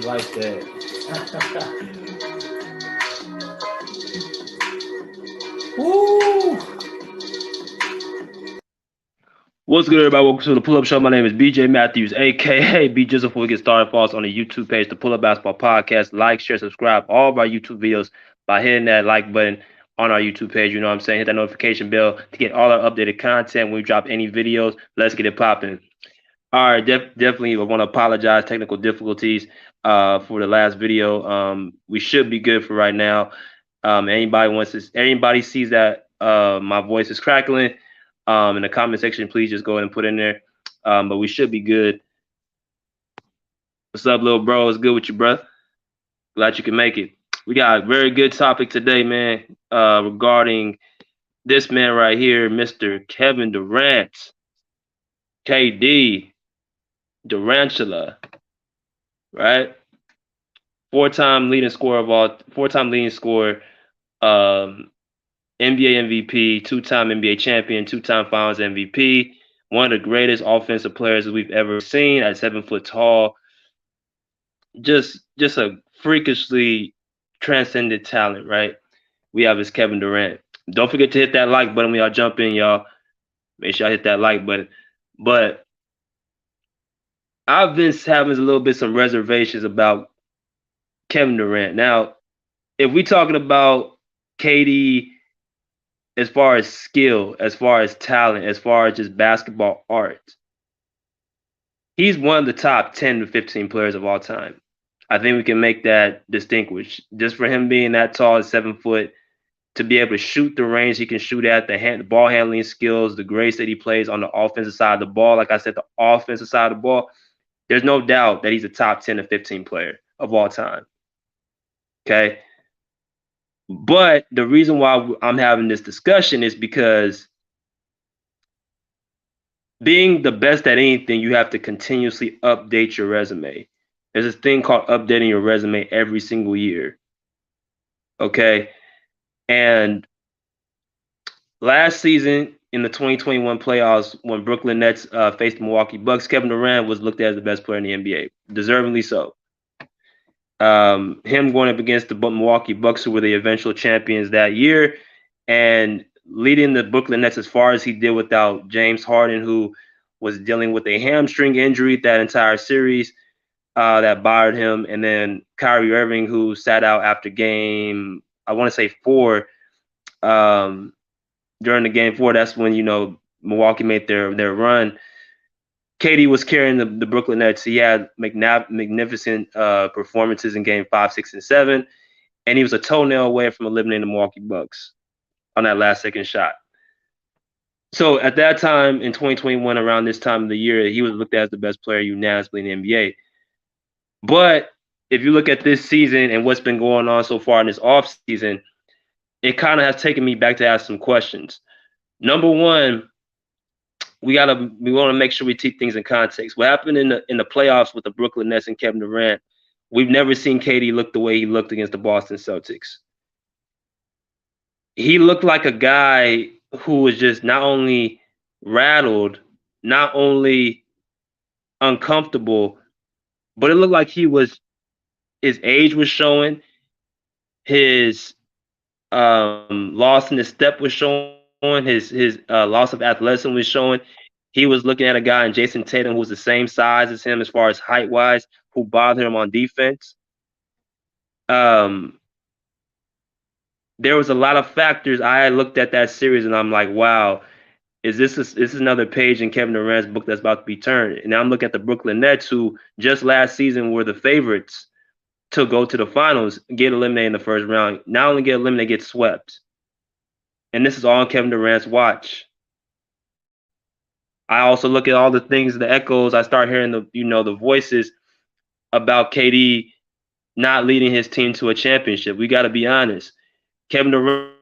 like that. Woo! What's good, everybody? Welcome to the Pull Up Show. My name is BJ Matthews, aka B Jizzle. Before we get started, follow us on the YouTube page, the Pull Up Basketball Podcast. Like, share, subscribe all of our YouTube videos by hitting that like button on our YouTube page. You know what I'm saying? Hit that notification bell to get all our updated content when we drop any videos. Let's get it popping. All right, definitely. I want to apologize. Technical difficulties for the last video. We should be good for right now. Anybody sees that my voice is crackling in the comment section, please just go ahead and put in there. But we should be good. What's up, little bro? What's good with you, bro? Glad you can make it. We got a very good topic today, man, regarding this man right here, Mr. Kevin Durant, KD, Durantula, right? Four-time leading scorer, NBA MVP, two-time NBA champion, two-time Finals MVP, one of the greatest offensive players we've ever seen at 7 foot tall. Just a freakishly transcendent talent, right? We have is Kevin Durant. Don't forget to hit that like button when y'all jump in, y'all. Make sure I hit that like button. But I've been having a little bit some reservations about Kevin Durant. Now, if we talking about KD as far as skill, as far as talent, as far as just basketball art, he's one of the top 10 to 15 players of all time. I think we can make that distinguish. Just for him being that tall at 7 foot, to be able to shoot the range he can shoot at, the ball handling skills, the grace that he plays on the offensive side of the ball. Like I said, the offensive side of the ball, there's no doubt that he's a top 10 to 15 player of all time. Okay. But the reason why I'm having this discussion is because being the best at anything, you have to continuously update your resume. There's this thing called updating your resume every single year. Okay. And last season in the 2021 playoffs, when Brooklyn Nets faced the Milwaukee Bucks, Kevin Durant was looked at as the best player in the NBA, deservingly so. Him going up against the Milwaukee Bucks, who were the eventual champions that year, and leading the Brooklyn Nets as far as he did without James Harden, who was dealing with a hamstring injury that entire series that bothered him, and then Kyrie Irving, who sat out after game, I want to say 4. During the game 4, that's when Milwaukee made their run. KD was carrying the Brooklyn Nets. He had magnificent performances in game 5, 6, and 7, and he was a toenail away from eliminating the Milwaukee Bucks on that last second shot. So at that time in 2021, around this time of the year, he was looked at as the best player unanimously in the NBA. But if you look at this season and what's been going on so far in this offseason, it kind of has taken me back to ask some questions. Number one, we want to make sure we keep things in context. What happened in the playoffs with the Brooklyn Nets and Kevin Durant? We've never seen KD look the way he looked against the Boston Celtics. He looked like a guy who was just not only rattled, not only uncomfortable, but it looked like his age was showing, his loss in his step was showing, his loss of athleticism was showing. He was looking at a guy in Jason Tatum who was the same size as him as far as height-wise, who bothered him on defense. There was a lot of factors. I looked at that series and I'm like, wow, this is another page in Kevin Durant's book that's about to be turned. And now I'm looking at the Brooklyn Nets, who just last season were the favorites to go to the finals, get eliminated in the first round. Not only get eliminated, get swept. And this is all on Kevin Durant's watch. I also look at all the things, the echoes. I start hearing the voices about KD not leading his team to a championship. We got to be honest. Kevin Durant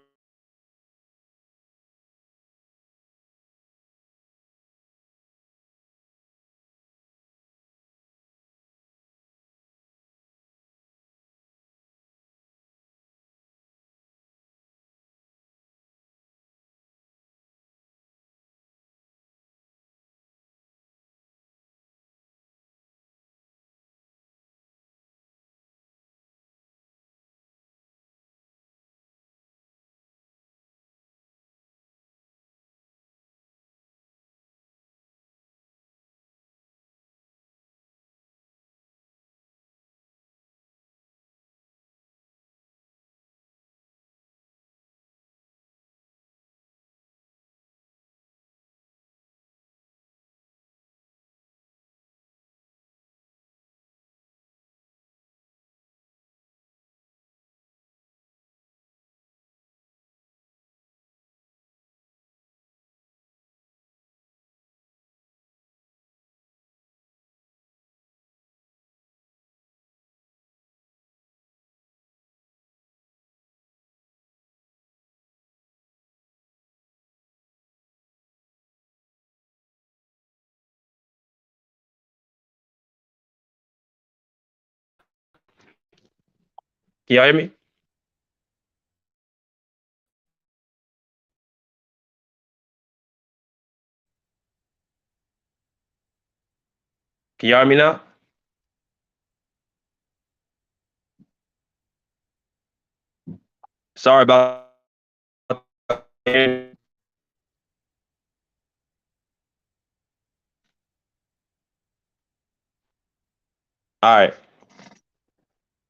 Can y'all hear me? Can y'all hear me now? Sorry about that. All right.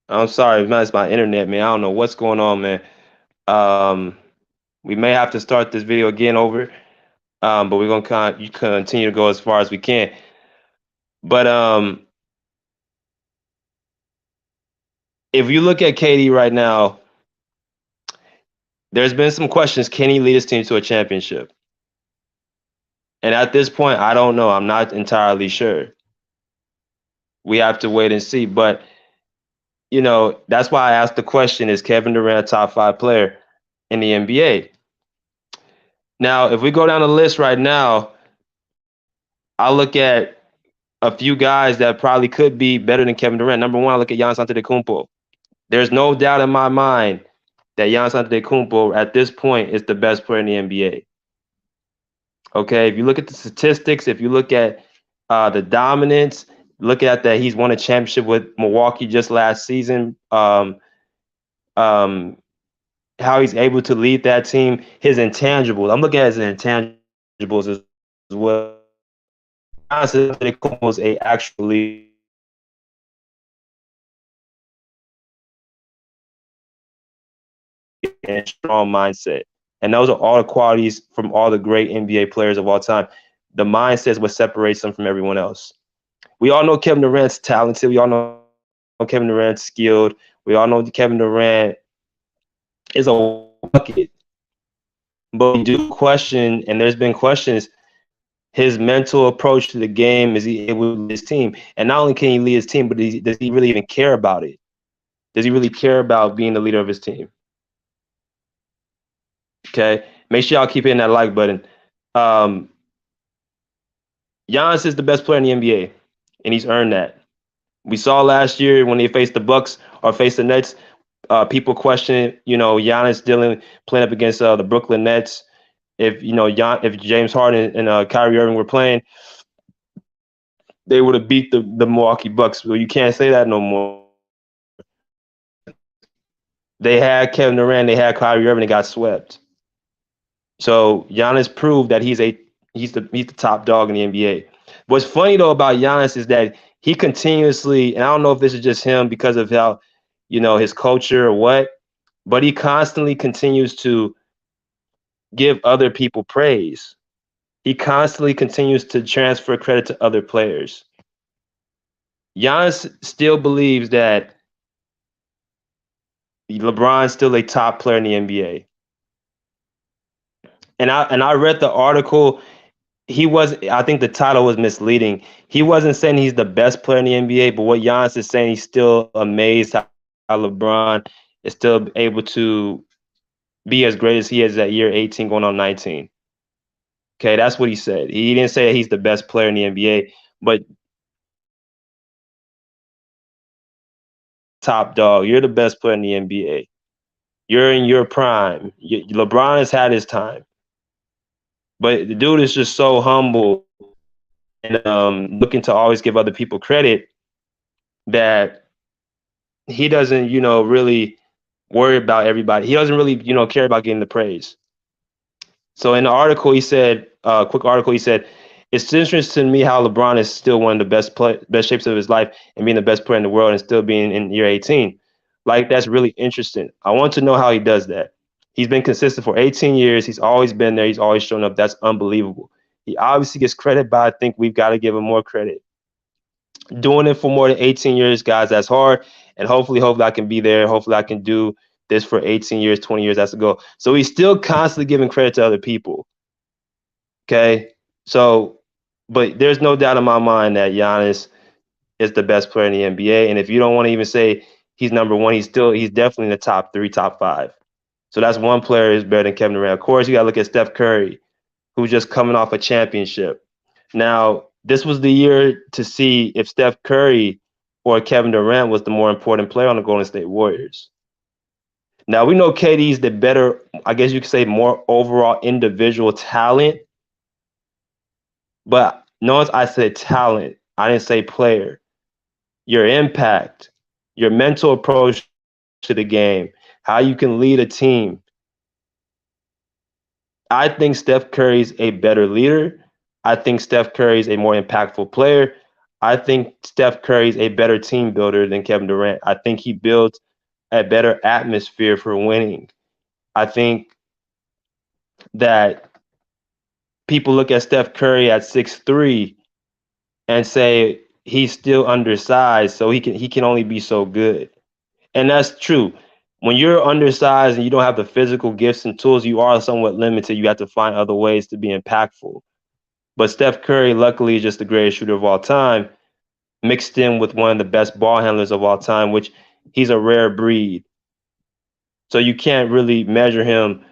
I'm sorry, man. It's my internet, man. I don't know what's going on, man. Um, we may have to start this video again over, but we're gonna continue to go as far as we can. But if you look at KD right now, there's been some questions. Can he lead his team to a championship? And at this point, I don't know. I'm not entirely sure. We have to wait and see. But that's why I asked the question: is Kevin Durant a top 5 player in the NBA? Now, if we go down the list right now, I look at a few guys that probably could be better than Kevin Durant. Number one, I look at Giannis Antetokounmpo. There's no doubt in my mind that Giannis Antetokounmpo at this point is the best player in the NBA. Okay, if you look at the statistics, if you look at the dominance, look at that he's won a championship with Milwaukee just last season. Um, how he's able to lead that team, his intangibles. I'm looking at his intangibles as well. Giannis Antetokounmpo is a actually and strong mindset. And those are all the qualities from all the great NBA players of all time. The mindset is what separates them from everyone else. We all know Kevin Durant's talented. We all know Kevin Durant's skilled. We all know Kevin Durant is a bucket. But we do question, and there's been questions, his mental approach to the game. Is he able to lead his team? And not only can he lead his team, but does he really even care about it? Does he really care about being the leader of his team? Okay. Make sure y'all keep hitting that like button. Giannis is the best player in the NBA, and he's earned that. We saw last year when they faced the Bucks or faced the Nets, people questioning, Giannis playing up against the Brooklyn Nets. If James Harden and Kyrie Irving were playing, they would have beat the Milwaukee Bucks. Well, you can't say that no more. They had Kevin Durant, they had Kyrie Irving, and got swept. So Giannis proved that he's the top dog in the NBA. What's funny though about Giannis is that he continuously, and I don't know if this is just him because of how, his culture or what, but he constantly continues to give other people praise. He constantly continues to transfer credit to other players. Giannis still believes that LeBron's still a top player in the NBA. And I read the article. I think the title was misleading. He wasn't saying he's the best player in the NBA, but what Giannis is saying, he's still amazed how LeBron is still able to be as great as he is at year 18 going on 19. Okay, that's what he said. He didn't say that he's the best player in the NBA, but top dog, you're the best player in the NBA. You're in your prime. LeBron has had his time. But the dude is just so humble and looking to always give other people credit that he doesn't, really worry about everybody. He doesn't really, care about getting the praise. So in the article, he said, quick article, he said, it's interesting to me how LeBron is still one of the best shapes of his life and being the best player in the world and still being in year 18. Like, that's really interesting. I want to know how he does that. He's been consistent for 18 years. He's always been there. He's always shown up. That's unbelievable. He obviously gets credit, but I think we've got to give him more credit. Doing it for more than 18 years, guys, that's hard. And hopefully I can be there. Hopefully I can do this for 18 years, 20 years. That's the goal. So he's still constantly giving credit to other people. Okay. So, but there's no doubt in my mind that Giannis is the best player in the NBA. And if you don't want to even say he's number one, he's definitely in the top 3, top 5. So that's one player who's better than Kevin Durant. Of course, you got to look at Steph Curry, who's just coming off a championship. Now, this was the year to see if Steph Curry or Kevin Durant was the more important player on the Golden State Warriors. Now we know KD's the better, I guess you could say, more overall individual talent. But notice I said talent. I didn't say player. Your impact, your mental approach to the game, how you can lead a team. I think Steph Curry's a better leader. I think Steph Curry's a more impactful player. I think Steph Curry's a better team builder than Kevin Durant. I think he builds a better atmosphere for winning. I think that people look at Steph Curry at 6'3" and say he's still undersized, so he can only be so good. And that's true. When you're undersized and you don't have the physical gifts and tools, you are somewhat limited. You have to find other ways to be impactful. But Steph Curry, luckily, is just the greatest shooter of all time, mixed in with one of the best ball handlers of all time, which he's a rare breed. So you can't really measure him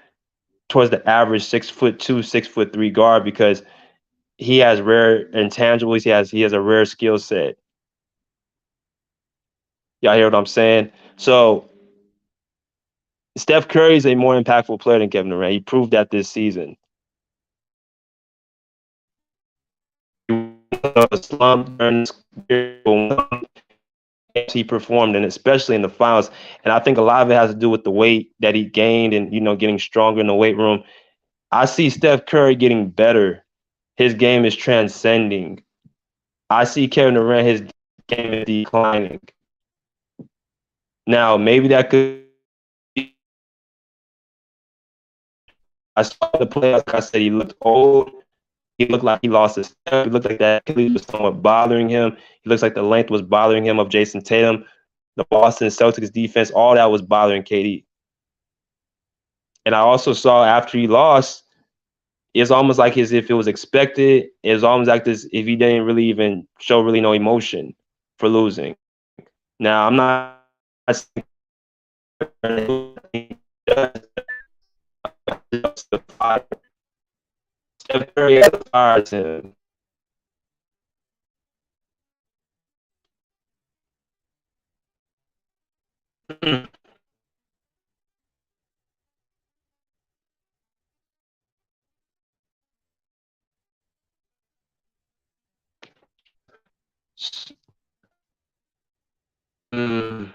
towards the average 6'2", 6'3" guard because he has rare intangibles. He has a rare skill set. Y'all hear what I'm saying? So Steph Curry is a more impactful player than Kevin Durant. He proved that this season. A slump during he performed, and especially in the finals. And I think a lot of it has to do with the weight that he gained and getting stronger in the weight room. I see Steph Curry getting better. His game is transcending. I see Kevin Durant, his game is declining. Now, maybe that could be, I saw the playoffs, like I said, he looked old. He looked like he lost his step. He looked like that Achilles was somewhat bothering him. He looks like the length was bothering him of Jason Tatum. The Boston Celtics defense, all that was bothering KD. And I also saw after he lost, it's almost like as if it was expected. It was almost like this if he didn't really even show really no emotion for losing. Now I'm not Steph Curry has fired him. Mm,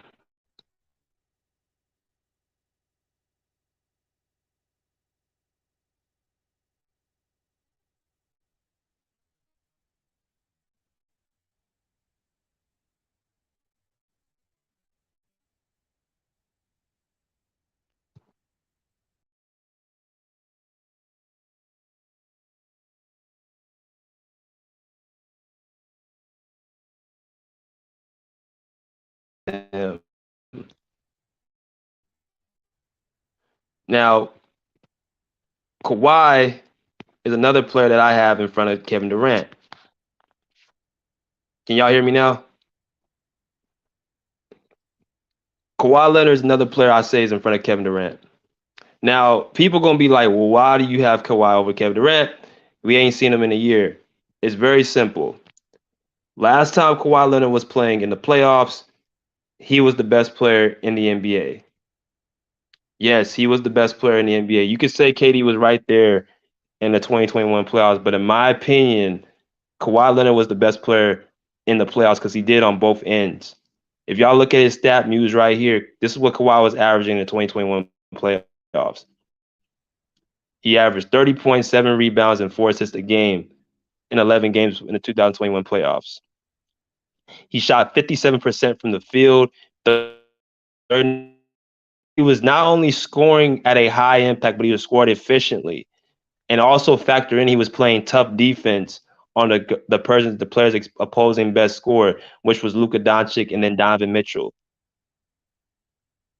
yeah. Now Kawhi is another player that I have in front of Kevin Durant. Can y'all hear me now? Kawhi Leonard is another player I say is in front of Kevin Durant. Now, people gonna be like, well, why do you have Kawhi over Kevin Durant? We ain't seen him in a year. It's very simple. Last time Kawhi Leonard was playing in the playoffs, he was the best player in the NBA. Yes, he was the best player in the NBA. You could say KD was right there in the 2021 playoffs, but in my opinion, Kawhi Leonard was the best player in the playoffs because he did on both ends. If y'all look at his stat news right here, this is what Kawhi was averaging in the 2021 playoffs. He averaged 30.7 rebounds and 4 assists a game in 11 games in the 2021 playoffs. He shot 57% from the field. He was not only scoring at a high impact, but he was scoring efficiently. And also factor in he was playing tough defense on the players opposing best scorer, which was Luka Doncic and then Donovan Mitchell.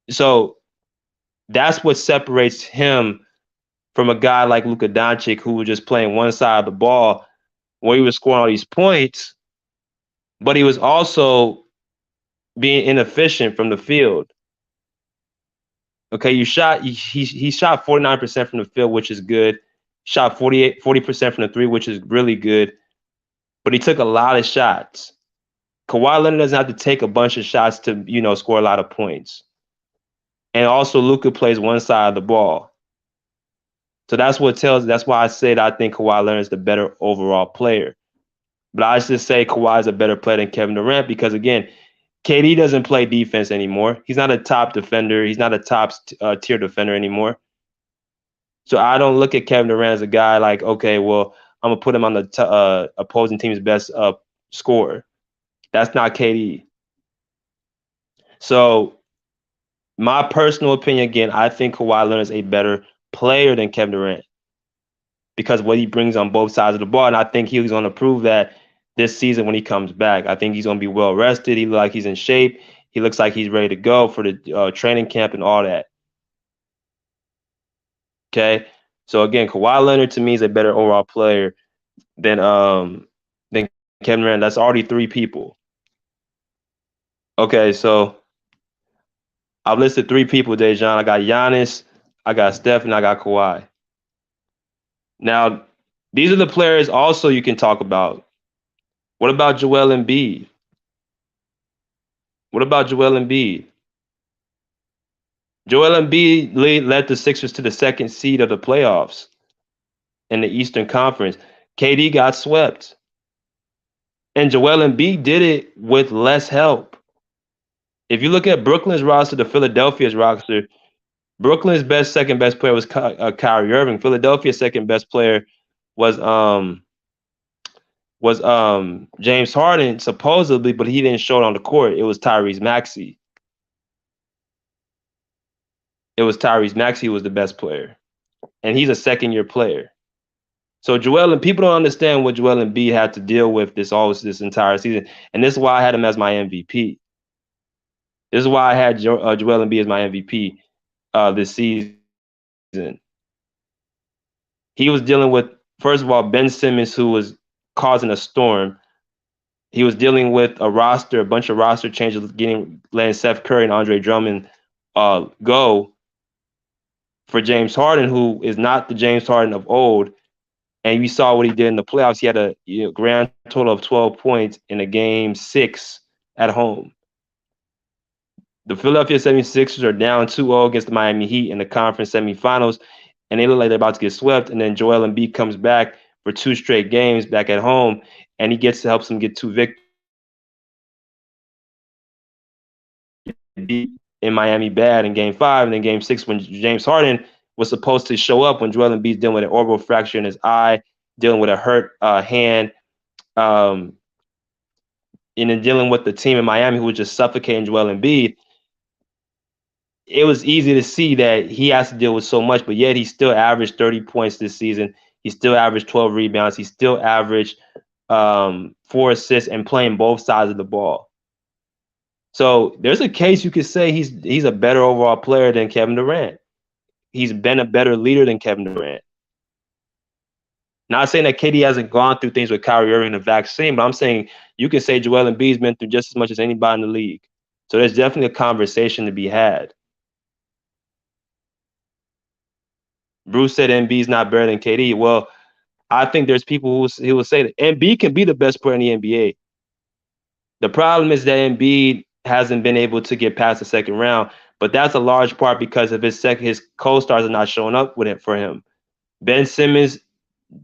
So that's what separates him from a guy like Luka Doncic who was just playing one side of the ball where he was scoring all these points, but he was also being inefficient from the field. Okay, he shot 49% from the field, which is good. Shot 40% from the three, which is really good. But he took a lot of shots. Kawhi Leonard doesn't have to take a bunch of shots to, score a lot of points. and also Luka plays one side of the ball. So that's why I said I think Kawhi Leonard is the better overall player. But I just say Kawhi is a better player than Kevin Durant because again, KD doesn't play defense anymore. He's not a top defender. He's not a top tier defender anymore. So I don't look at Kevin Durant as a guy like, okay, well, I'm gonna put him on the opposing team's best scorer. That's not KD. So my personal opinion, again, I think Kawhi Leonard is a better player than Kevin Durant because what he brings on both sides of the ball, and I think he's going to prove that this season when he comes back. I think he's going to be well rested. He looks like he's in shape. He looks like he's ready to go for the training camp and all that. Okay, so again, Kawhi Leonard to me is a better overall player than Kevin Durant. That's already three people. Okay, so I've listed three people, Dejan. I got Giannis, I got Steph, and I got Kawhi. Now, these are the players also you can talk about. What about Joel Embiid? What about Joel Embiid? Joel Embiid led the Sixers to the second seed of the playoffs in the Eastern Conference. KD got swept. And Joel Embiid did it with less help. If you look at Brooklyn's roster to Philadelphia's roster, Brooklyn's second best player was Kyrie Irving. Philadelphia's second best player was James Harden supposedly, but he didn't show it on the court. It was Tyrese Maxey. It was Tyrese Maxey who was the best player, and he's a second-year player. So Joel, and people don't understand what Joel Embiid had to deal with this entire season, and this is why I had him as my MVP. This is why I had Joel Embiid as my MVP this season. He was dealing with, first of all, Ben Simmons, who was causing a storm. He was dealing with a bunch of roster changes, letting Seth Curry and Andre Drummond go for James Harden, who is not the James Harden of old. And you saw what he did in the playoffs. He had a grand total of 12 points in a game 6 at home. The Philadelphia 76ers are down 2-0 against the Miami Heat in the conference semifinals, and they look like they're about to get swept. And then Joel Embiid comes back for 2 straight games back at home, and he helps them get 2 victories in Miami bad in game 5, and then game 6 when James Harden was supposed to show up when Joel Embiid's dealing with an orbital fracture in his eye, dealing with a hurt hand, and then dealing with the team in Miami who was just suffocating Joel Embiid. It was easy to see that he has to deal with so much, but yet he still averaged 30 points this season. He still averaged 12 rebounds. He still averaged 4 assists and playing both sides of the ball. So there's a case you could say he's a better overall player than Kevin Durant. He's been a better leader than Kevin Durant. Not saying that KD hasn't gone through things with Kyrie Irving and the vaccine, but I'm saying you can say Joel Embiid's been through just as much as anybody in the league. So there's definitely a conversation to be had. Bruce said Embiid's not better than KD. Well, I think there's people who will say that Embiid can be the best player in the NBA. The problem is that Embiid hasn't been able to get past the second round, but that's a large part because of his co-stars are not showing up with it for him. Ben Simmons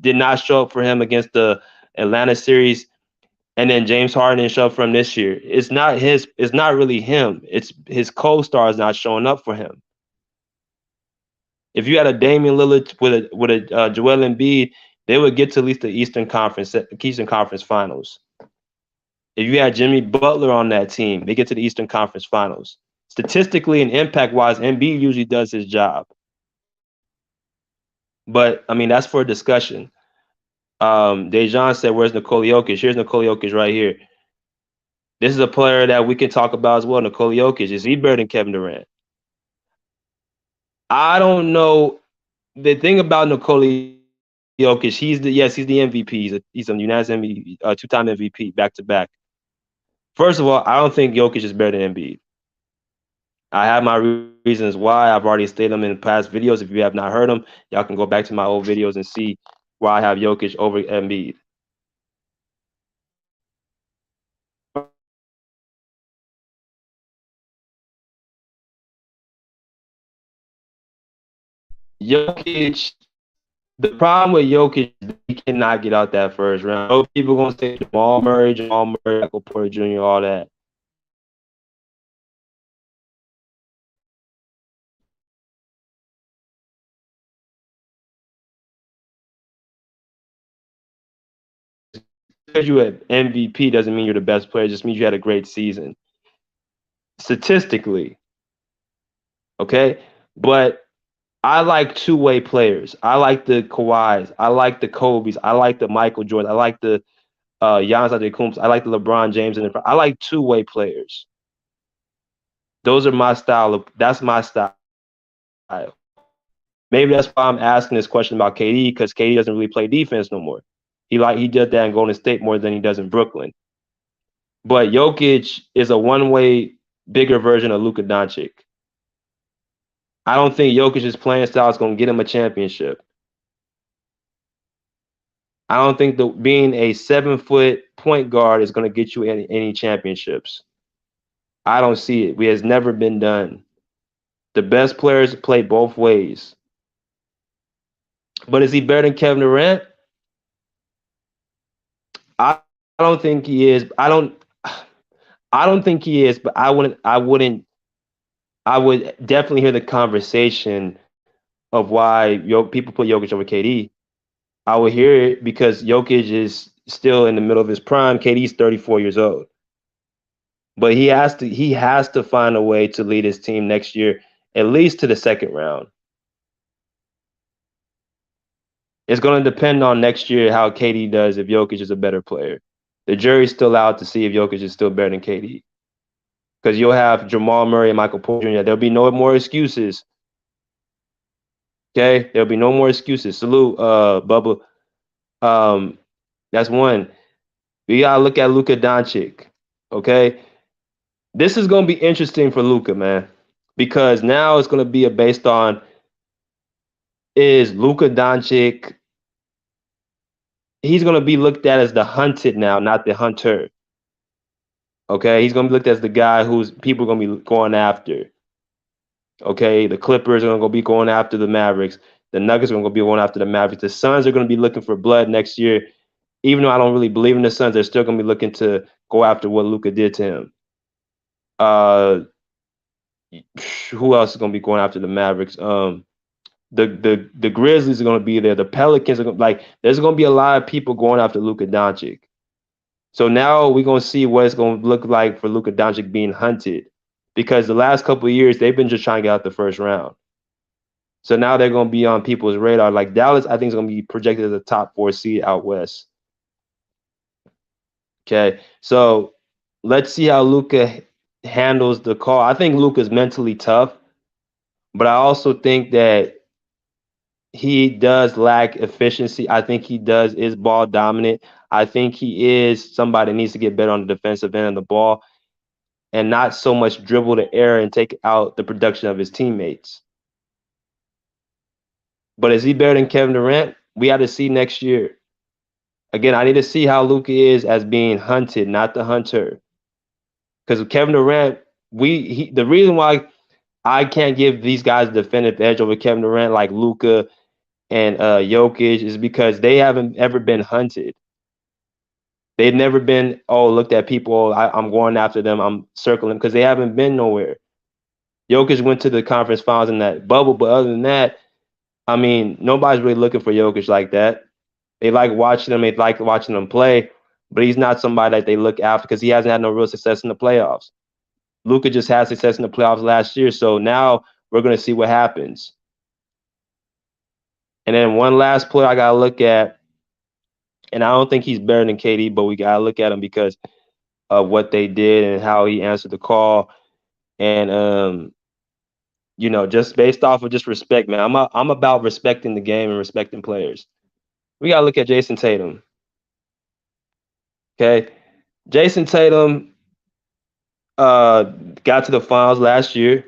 did not show up for him against the Atlanta series, and then James Harden didn't show up for him this year. It's not really him. It's his co-stars not showing up for him. If you had a Damian Lillard with a Joel Embiid, they would get to at least the Eastern Conference Finals. If you had Jimmy Butler on that team, they get to the Eastern Conference Finals. Statistically and impact-wise, Embiid usually does his job. But, I mean, that's for a discussion. Dejan said, where's Nikola Jokic? Here's Nikola Jokic right here. This is a player that we can talk about as well, Nikola Jokic. Is he better than Kevin Durant? I don't know. The thing about Nikola Jokic, he's the MVP. He's a unanimous MVP, 2-time MVP, back-to-back. First of all, I don't think Jokic is better than Embiid. I have my reasons why. I've already stated them in past videos. If you have not heard them, y'all can go back to my old videos and see why I have Jokic over Embiid. Jokic, the problem with Jokic is that he cannot get out that first round. I know people gonna say Jamal Murray, Michael Porter Jr., all that. Because you had MVP doesn't mean you're the best player. It just means you had a great season statistically. Okay, but I like two-way players. I like the Kawhis. I like the Kobe's. I like the Michael Jordan. I like the Giannis Antetokounmpo. I like the LeBron James. I like two-way players. Those are my style. That's my style. Maybe that's why I'm asking this question about KD because KD doesn't really play defense no more. He did that in Golden State more than he does in Brooklyn. But Jokic is a one-way bigger version of Luka Doncic. I don't think Jokic's playing style is going to get him a championship. I don't think being a 7-foot point guard is going to get you any championships. I don't see it. It has never been done. The best players play both ways. But is he better than Kevin Durant? I don't think he is. I don't think he is, but I would definitely hear the conversation of why people put Jokic over KD. I would hear it because Jokic is still in the middle of his prime. KD's 34 years old. But he has to find a way to lead his team next year, at least to the second round. It's going to depend on next year how KD does if Jokic is a better player. The jury's still out to see if Jokic is still better than KD. Because you'll have Jamal Murray and Michael Porter Jr. There'll be no more excuses. Okay? There'll be no more excuses. Salute, Bubba. That's one. We gotta look at Luka Doncic. Okay? This is gonna be interesting for Luka, man. Because now it's gonna be based on is Luka Doncic, he's gonna be looked at as the hunted now, not the hunter. Okay, he's gonna be looked at as the guy who's people are gonna be going after. Okay, the Clippers are gonna be going after the Mavericks. The Nuggets are gonna be going after the Mavericks. The Suns are gonna be looking for blood next year. Even though I don't really believe in the Suns, they're still gonna be looking to go after what Luka did to him. Uh, who else is gonna be going after the Mavericks? The Grizzlies are gonna be there. The Pelicans are gonna there's gonna be a lot of people going after Luka Doncic. So now we're gonna see what it's gonna look like for Luka Doncic being hunted, because the last couple of years they've been just trying to get out the first round. So now they're gonna be on people's radar. Like Dallas, I think is gonna be projected as a top 4 seed out west. Okay, so let's see how Luka handles the call. I think Luka's mentally tough, but I also think that he does lack efficiency. I think he is ball dominant. I think he is somebody that needs to get better on the defensive end of the ball and not so much dribble the air and take out the production of his teammates. But is he better than Kevin Durant? We have to see next year. Again, I need to see how Luka is as being hunted, not the hunter. Because Kevin Durant, the reason why I can't give these guys a definitive edge over Kevin Durant like Luka and Jokic is because they haven't ever been hunted. They've never been, looked at people, I'm going after them, I'm circling, because they haven't been nowhere. Jokic went to the conference finals in that bubble, but other than that, I mean, nobody's really looking for Jokic like that. They like watching him, they like watching him play, but he's not somebody that they look after because he hasn't had no real success in the playoffs. Luka just had success in the playoffs last year, so now we're going to see what happens. And then one last player I got to look at, and I don't think he's better than KD, but we got to look at him because of what they did and how he answered the call. And, just based off of just respect, man. I'm about respecting the game and respecting players. We got to look at Jason Tatum. Okay. Jason Tatum got to the finals last year.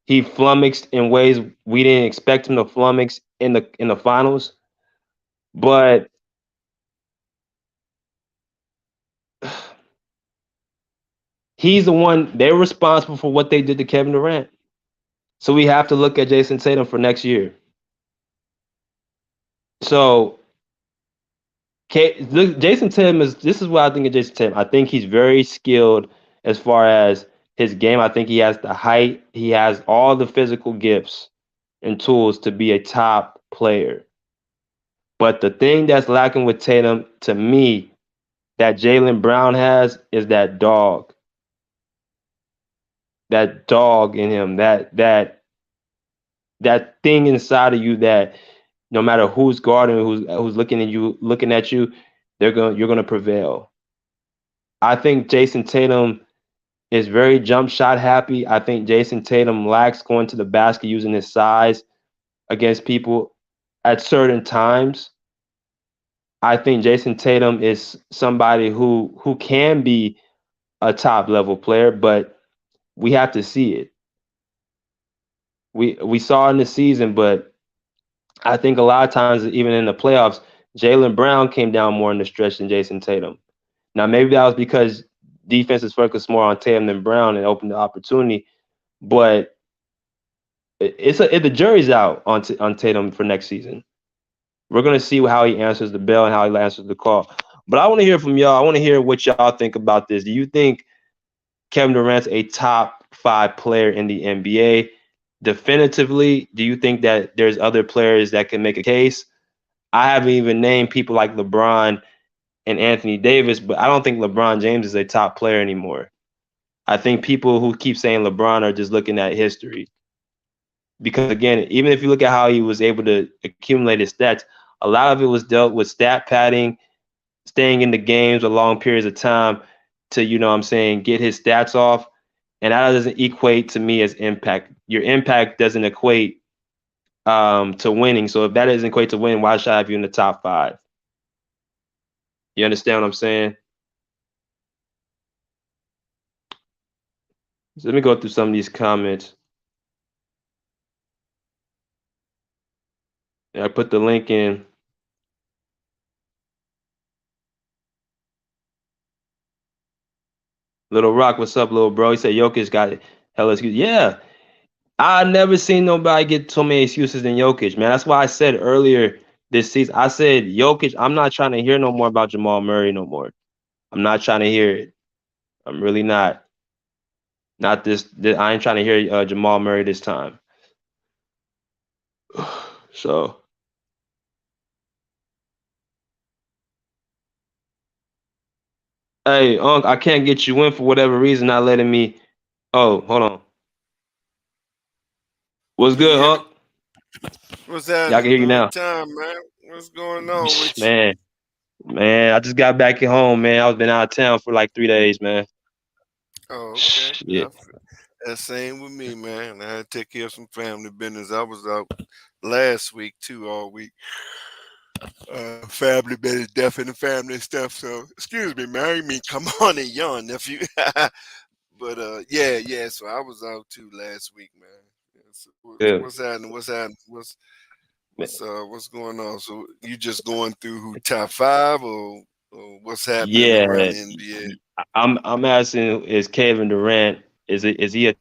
He flummoxed in ways we didn't expect him to flummox in the finals. But he's the one, they're responsible for what they did to Kevin Durant. So we have to look at Jason Tatum for next year. So look, Jason Tatum is. This is what I think of Jason Tatum. I think he's very skilled as far as his game. I think he has the height. He has all the physical gifts and tools to be a top player. But the thing that's lacking with Tatum, to me, that Jalen Brown has is that dog in him, that thing inside of you that no matter who's guarding, who's looking at you, you're gonna prevail. I think Jason Tatum is very jump shot happy. I think Jason Tatum lacks going to the basket using his size against people at certain times. I think Jason Tatum is somebody who can be a top level player, but we have to see it. We saw it in the season, but I think a lot of times, even in the playoffs, Jalen Brown came down more in the stretch than Jason Tatum. Now, maybe that was because defenses focused more on Tatum than Brown and opened the opportunity. But the jury's out on Tatum for next season. We're gonna see how he answers the bell and how he answers the call. But I want to hear from y'all. I want to hear what y'all think about this. Do you think Kevin Durant's a top 5 player in the NBA? Definitively, do you think that there's other players that can make a case? I haven't even named people like LeBron and Anthony Davis, but I don't think LeBron James is a top player anymore. I think people who keep saying LeBron are just looking at history. Because again, even if you look at how he was able to accumulate his stats, a lot of it was dealt with stat padding, staying in the games for long periods of time to, what I'm saying, get his stats off. And that doesn't equate to me as impact. Your impact doesn't equate to winning. So if that doesn't equate to winning, why should I have you in the top 5? You understand what I'm saying? So let me go through some of these comments. I put the link in. Little Rock, what's up, little bro? He said Jokic got hella excuse. Yeah, I never seen nobody get so many excuses than Jokic, man. That's why I said earlier this season, I said Jokic. I'm not trying to hear no more about Jamal Murray no more. I'm not trying to hear it. I'm really not. Not this I ain't trying to hear Jamal Murray this time. So, hey, Unc, I can't get you in for whatever reason. Not letting me. Oh, hold on. What's Can you good, hear me? Unc? What's Yeah, I can happening? hear you Long now. time, man. What's going on with you? Man, man, I just got back at home, man. I was been out of town for like 3 days, man. Oh, okay. Shit. That's same with me, man. I had to take care of some family business. I was out last week too, all week. Family business, death in the family and stuff. So, excuse me, man. I mean, come on and yawn, nephew. But yeah. So I was out too last week, man. Yeah, so Yeah. what's happening? What's happening? What's going on? So you just going through who top 5 or what's happening around Yeah. the NBA? I'm asking, is Kevin Durant, is he a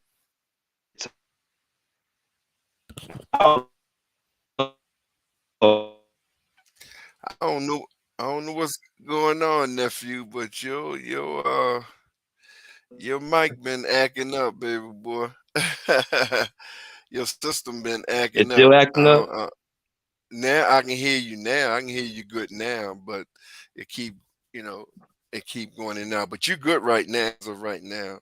I don't know. I don't know what's going on, nephew, but your mic been acting up, baby boy. Your system been acting it's up. still acting up? Now I can hear you now. I can hear you good now, but it keep you know it keep going in now. But you good right now, as of right now.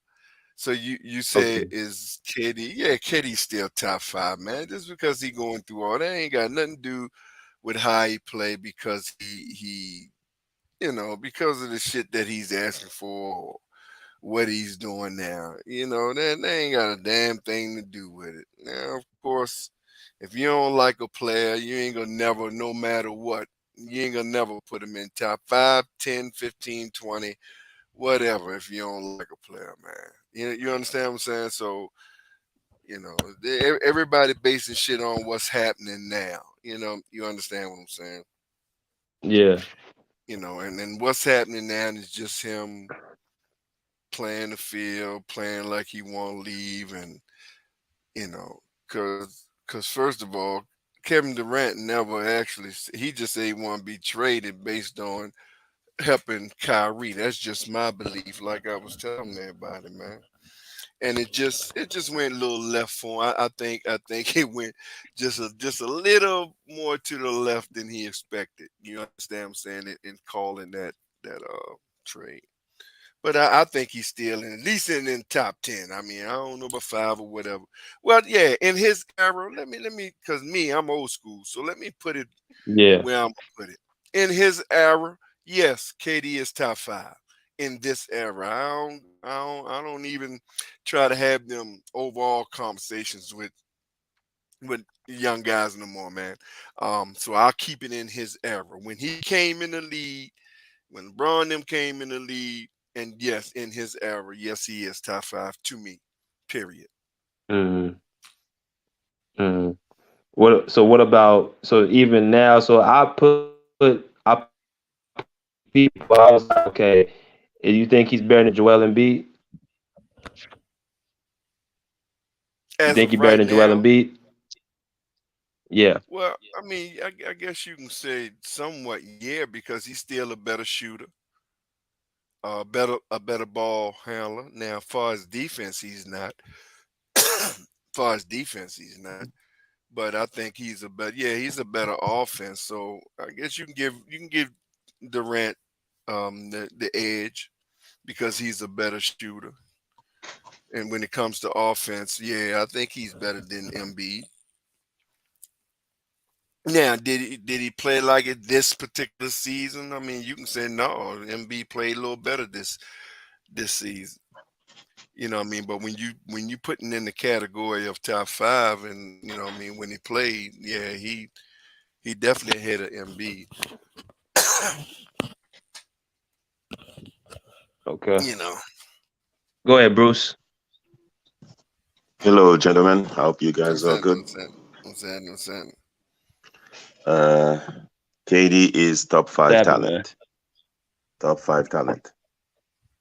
So you say Okay. is Kitty? Yeah, Kitty's still top 5, man. Just because he going through all that ain't got nothing to do with how he play because he because of the shit that he's asking for, what he's doing now. That ain't got a damn thing to do with it. Now, of course, if you don't like a player, you ain't gonna never, no matter what, you ain't gonna never put him in top 5, 10, 15, 20, whatever, if you don't like a player, man. You understand what I'm saying? So, everybody basing shit on what's happening now. You understand what I'm saying? Yeah. And then what's happening now is just him playing the field, playing like he won't leave, and you know, cause first of all, Kevin Durant never actually. He just said he want to be traded based on helping Kyrie. That's just my belief. Like I was telling everybody, man. And it just went a little left for him. I think it went just a little more to the left than he expected. You understand what I'm saying? In calling that trade. But I think he's still in, at least in top 10. I mean, I don't know about five or whatever. Well, yeah, in his era, let me, because I'm old school, so let me put it Yeah. where I'm gonna put it. In his era, yes, KD is top five. In this era, I don't even try to have them overall conversations with young guys no more, man. So I'll keep it in his era. When he came in the league, when LeBron them came in the league, and yes, in his era, yes, he is top five to me. Period. Mm, mm. What? So what about? So even now, so I put people. I was like, okay, you think he's better than Joel Embiid? You As think of he's better right than Joel now, Embiid? Yeah. well, I mean, I guess you can say somewhat, yeah, because he's still a better shooter, a better ball handler. Now, as far as defense, he's not. As far as defense, he's not. But I think he's a better. Yeah, he's a better offense. So I guess you can give Durant the edge because he's a better shooter. And when it comes to offense, yeah, I think he's better than Embiid. Now, did he play like it this particular season? I mean, you can say no. Embiid played a little better this season. You know what I mean? But when you putting in the category of top five, and you know what I mean, when he played, yeah, he definitely ahead of Embiid. Okay. You know, Go ahead, Bruce. Hello, gentlemen. I hope you guys what's are that? good. What's that? What's that? What's that? Uh, KD is top What's five happening, man? talent. Top five talent.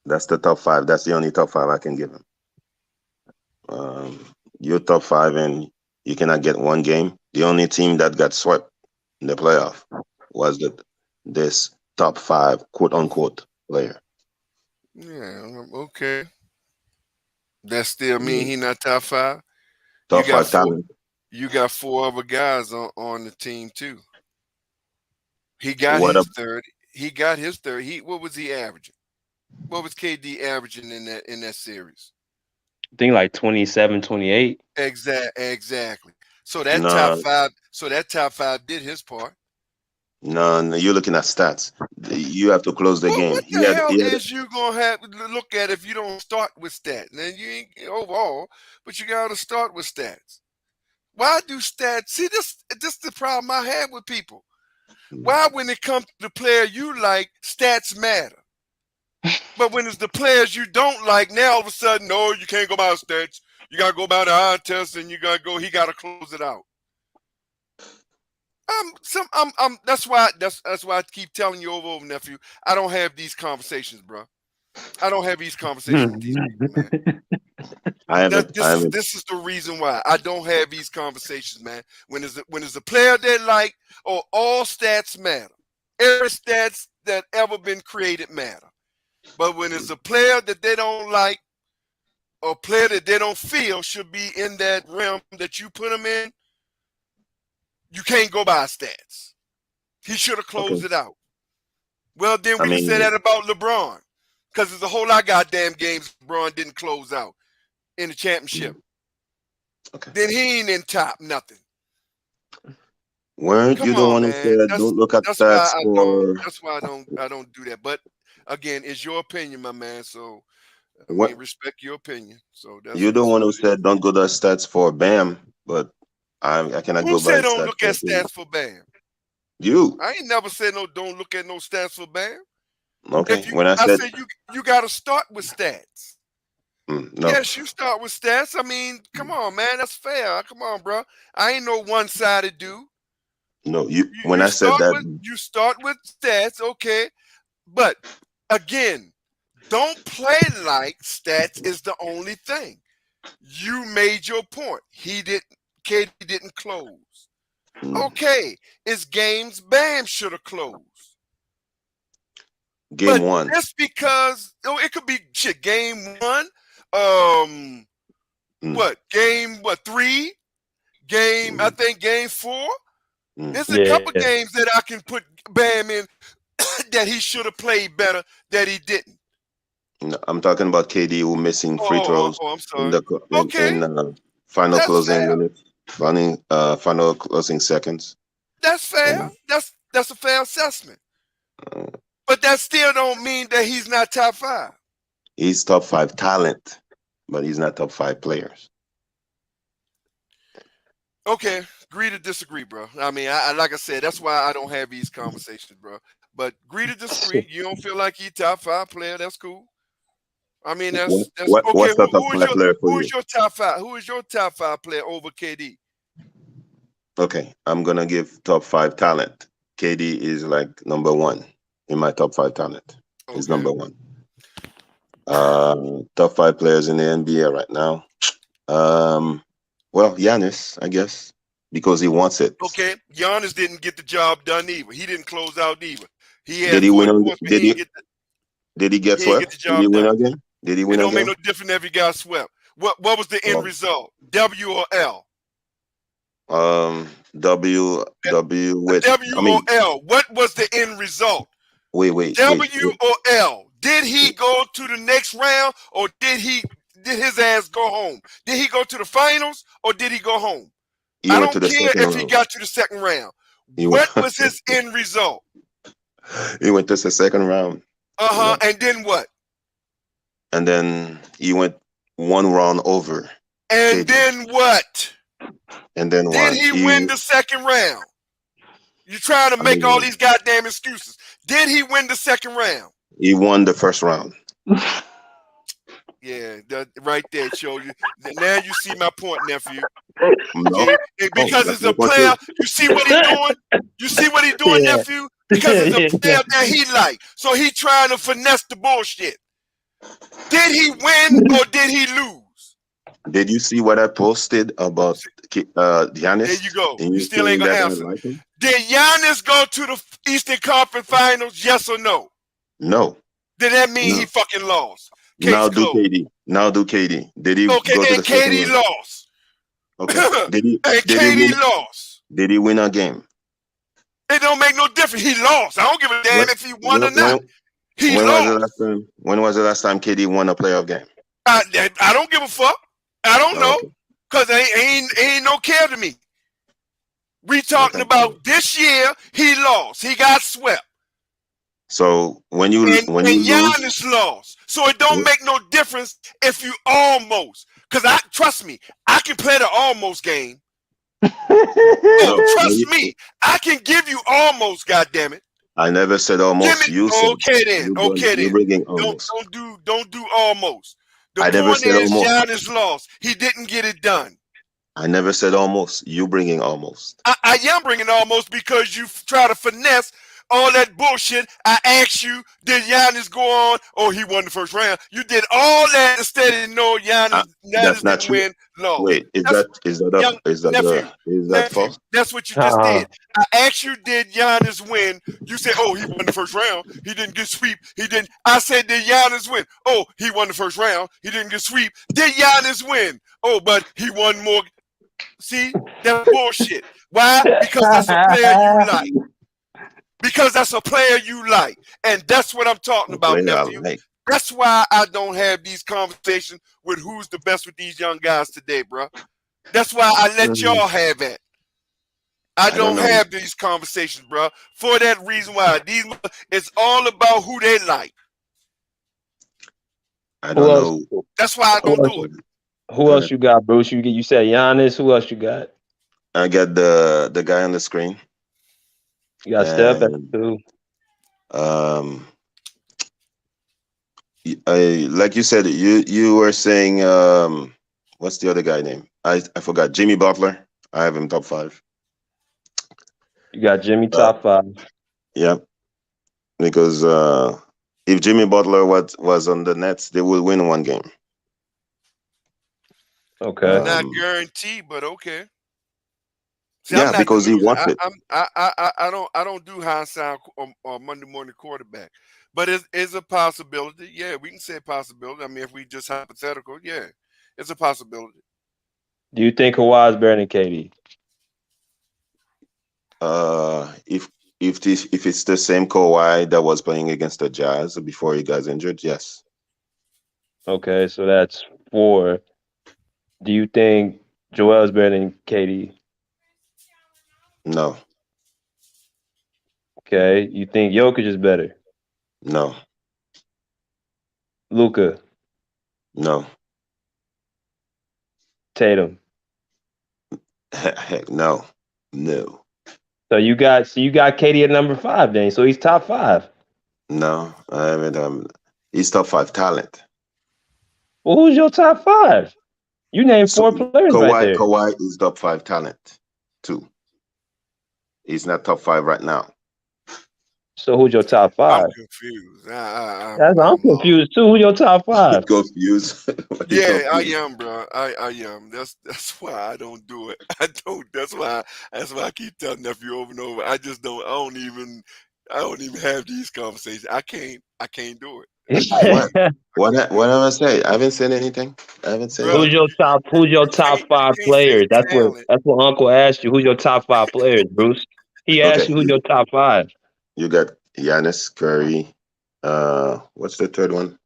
That's the top five. That's the only top five I can give him. Um, you're top five and you cannot get one game. The only team that got swept in the playoff was this top five quote unquote player. Yeah, okay. That still I mean mean, he not top five. You top got five four. talent. You got four other guys on the team too. He got What his up? third. He got his third. What was he averaging? What was KD averaging in that series? I think like 27, 28. Exactly. So that top No, five. So that top five did his part. no. You're looking at stats. You have to close the Well, game. what He the had. hell He had. is you gonna have to look at if you don't start with stats? Then you ain't overall, but you gotta start with stats. Why do stats? See, this the problem I have with people. Why, when it comes to the player you like, stats matter. But when it's the players you don't like, now all of a sudden, no, you can't go by stats. You gotta go by the eye test, and you gotta go. He gotta close it out. That's why I keep telling you over, nephew. I don't have these conversations, bro. I don't have these conversations with these people, man. I That haven't. I this is haven't. this is the reason why I don't have these conversations, man. When it's a player they like, or all stats matter. Every stats that ever been created matter. But when it's a player that they don't like, or a player that they don't feel should be in that realm that you put him in, you can't go by stats. He should have Okay. closed it out. Well, then I we can say mean, that about LeBron. Because there's a whole lot of goddamn games LeBron didn't close out in the championship. okay. Then he ain't in top nothing. Weren't Come you the on, one who man. said That's don't look at that's why stats I don't for that's why I don't do that. But again, it's your opinion, my man. So I mean, what? respect your opinion. So that's You're the that's one what who it is. said don't go to stats for Bam, but I cannot Who go by said don't stats look for at KD. stats for Bam? You. I ain't never said no. Don't look at no stats for Bam. Okay. If you, When I I said said you got to start with stats. no, Yes, you start with stats. I mean, come on, man. That's fair. Come on, bro. I ain't no one-sided dude. no, you You, when you I said start that, with you start with stats, okay. But again, don't play like stats is the only thing. You made your point. He didn't. KD didn't close. Okay, it's games Bam should have closed. Game But one. just because it could be shit. Game one, Game 3, I think game 4. There's a couple games that I can put Bam in that he should have played better that he didn't. No, I'm talking about KD who missing free throws I'm sorry. in the final That's closing fair. minutes, final closing seconds. That's fair. That's a fair assessment. But that still don't mean that he's not top 5. He's top 5 talent, but he's not top 5 players. Okay, agree to disagree, bro. I mean, I like I said, that's why I don't have these conversations, bro. But agree to disagree. You don't feel like he's top 5 player. That's cool. I mean, that's okay. What's the top 5 player for you? Who is your top 5? Who is your top 5 player over KD? Okay, I'm gonna give top 5 talent. KD is like number 1 in my top 5 talent. He's number 1. Top 5 players in the NBA right now. Well, Giannis, I guess, because he wants it. Okay, Giannis didn't get the job done either. He didn't close out either. He had Did he win? Did he get swept? Did he win again? Did he win again? It don't make no difference if he got swept. What was the end result? W or L? W with or L. What was the end result? Wait. W or L? Did he go to the next round or did his ass go home? Did he go to the finals or did he go home? I don't care if he got to the second round. What was his end result? He went to the second round. And then what? And then he went one round over. And then what? And then did he win the second round? You're trying to make all these goddamn excuses. Did he win the second round? He won the first round. Yeah, right there, show you. Now you see my point, nephew. No. Okay? Because it's a player. You see what he's doing? You see what he's doing, nephew? Because it's a player that he like. So he trying to finesse the bullshit. Did he win or did he lose? Did you see what I posted about Giannis? There you go. You still ain't gonna answer. Did Giannis go to the Eastern Conference Finals? Yes or no? No. Then that mean he fucking lost. Now do KD. Did he go to the KD lost. Okay. Did he? And KD lost. Did he win a game? It don't make no difference. He lost. I don't give a damn if he won or not. He lost. When was the last time KD won a playoff game? I don't give a fuck. I don't know. Because ain't no care to me. We talking about this year, he lost. He got swept. So when you Giannis lost. So it don't make no difference if you almost. Because trust me, I can play the almost game. Trust me, I can give you almost, goddammit. I never said almost. You said okay then. You're bringing almost. Don't do almost. The I never said almost. Giannis lost. He didn't get it done. I never said almost. You bringing almost. I am bringing almost because you try to finesse all that bullshit. I asked you, did Giannis go on? Oh, he won the first round. You did all that instead of no Giannis. That's not didn't true. Win. No. Wait, is that false? That's what you just did. I asked you, did Giannis win? You said, oh, he won the first round. He didn't get sweep. He didn't. I said, did Giannis win? Oh, he won the first round. He didn't get sweep. Did Giannis win? Oh, but he won more. See, that's bullshit. Why? Because that's a player you like. Because that's a player you like. And that's what I'm talking about, nephew. That's why I don't have these conversations with who's the best with these young guys today, bro. That's why I let y'all have it. I don't have these conversations, bro. For that reason why. It's all about who they like. I don't know. That's why I don't do it. Who else you got, Bruce? You said Giannis. Who else you got? I got the guy on the screen. You got Steph at 2. Like you said, you were saying what's the other guy name? I forgot. Jimmy Butler. I have him top 5. You got Jimmy top 5. Yeah, because if Jimmy Butler was on the Nets, they will win one game. Okay. Not guaranteed, but okay. See, I'm Yeah, not the because he loser. wants it. I don't do hindsight or Monday morning quarterback. But it's a possibility. Yeah, we can say possibility. I mean, if we just hypothetical, yeah, it's a possibility. Do you think Kawhi is better than KD? If if it's the same Kawhi that was playing against the Jazz before he got injured, yes. Okay, so that's 4. Do you think Joel is better than KD? No, Okay. You think Jokic is better? no, Luca, no. Tatum. Heck, no, no, So you got KD at number 5 then. So he's top 5. no. I mean, he's top five talent. Well, who's your top 5? You named So 4 players right Kawhi, there. Kawhi is top five talent too. He's not top five right now. So who's your top I'm 5? confused. I'm I'm lost. confused too. Who's your top 5? Confused. What you Yeah, I confused? am, bro. I am. That's why I don't do it. I don't. That's why I keep telling nephew over and over. I just don't. I don't even have these conversations. I can't do it. What? What did I say? I haven't said anything. I haven't said Bro, Who's anything. your top? Who's your you top can't you 5 can't say players? talent. That's what Uncle asked you. Who's your top 5 players, Bruce? He asked Okay, you who's your top 5. you got Giannis, Curry. What's the third one?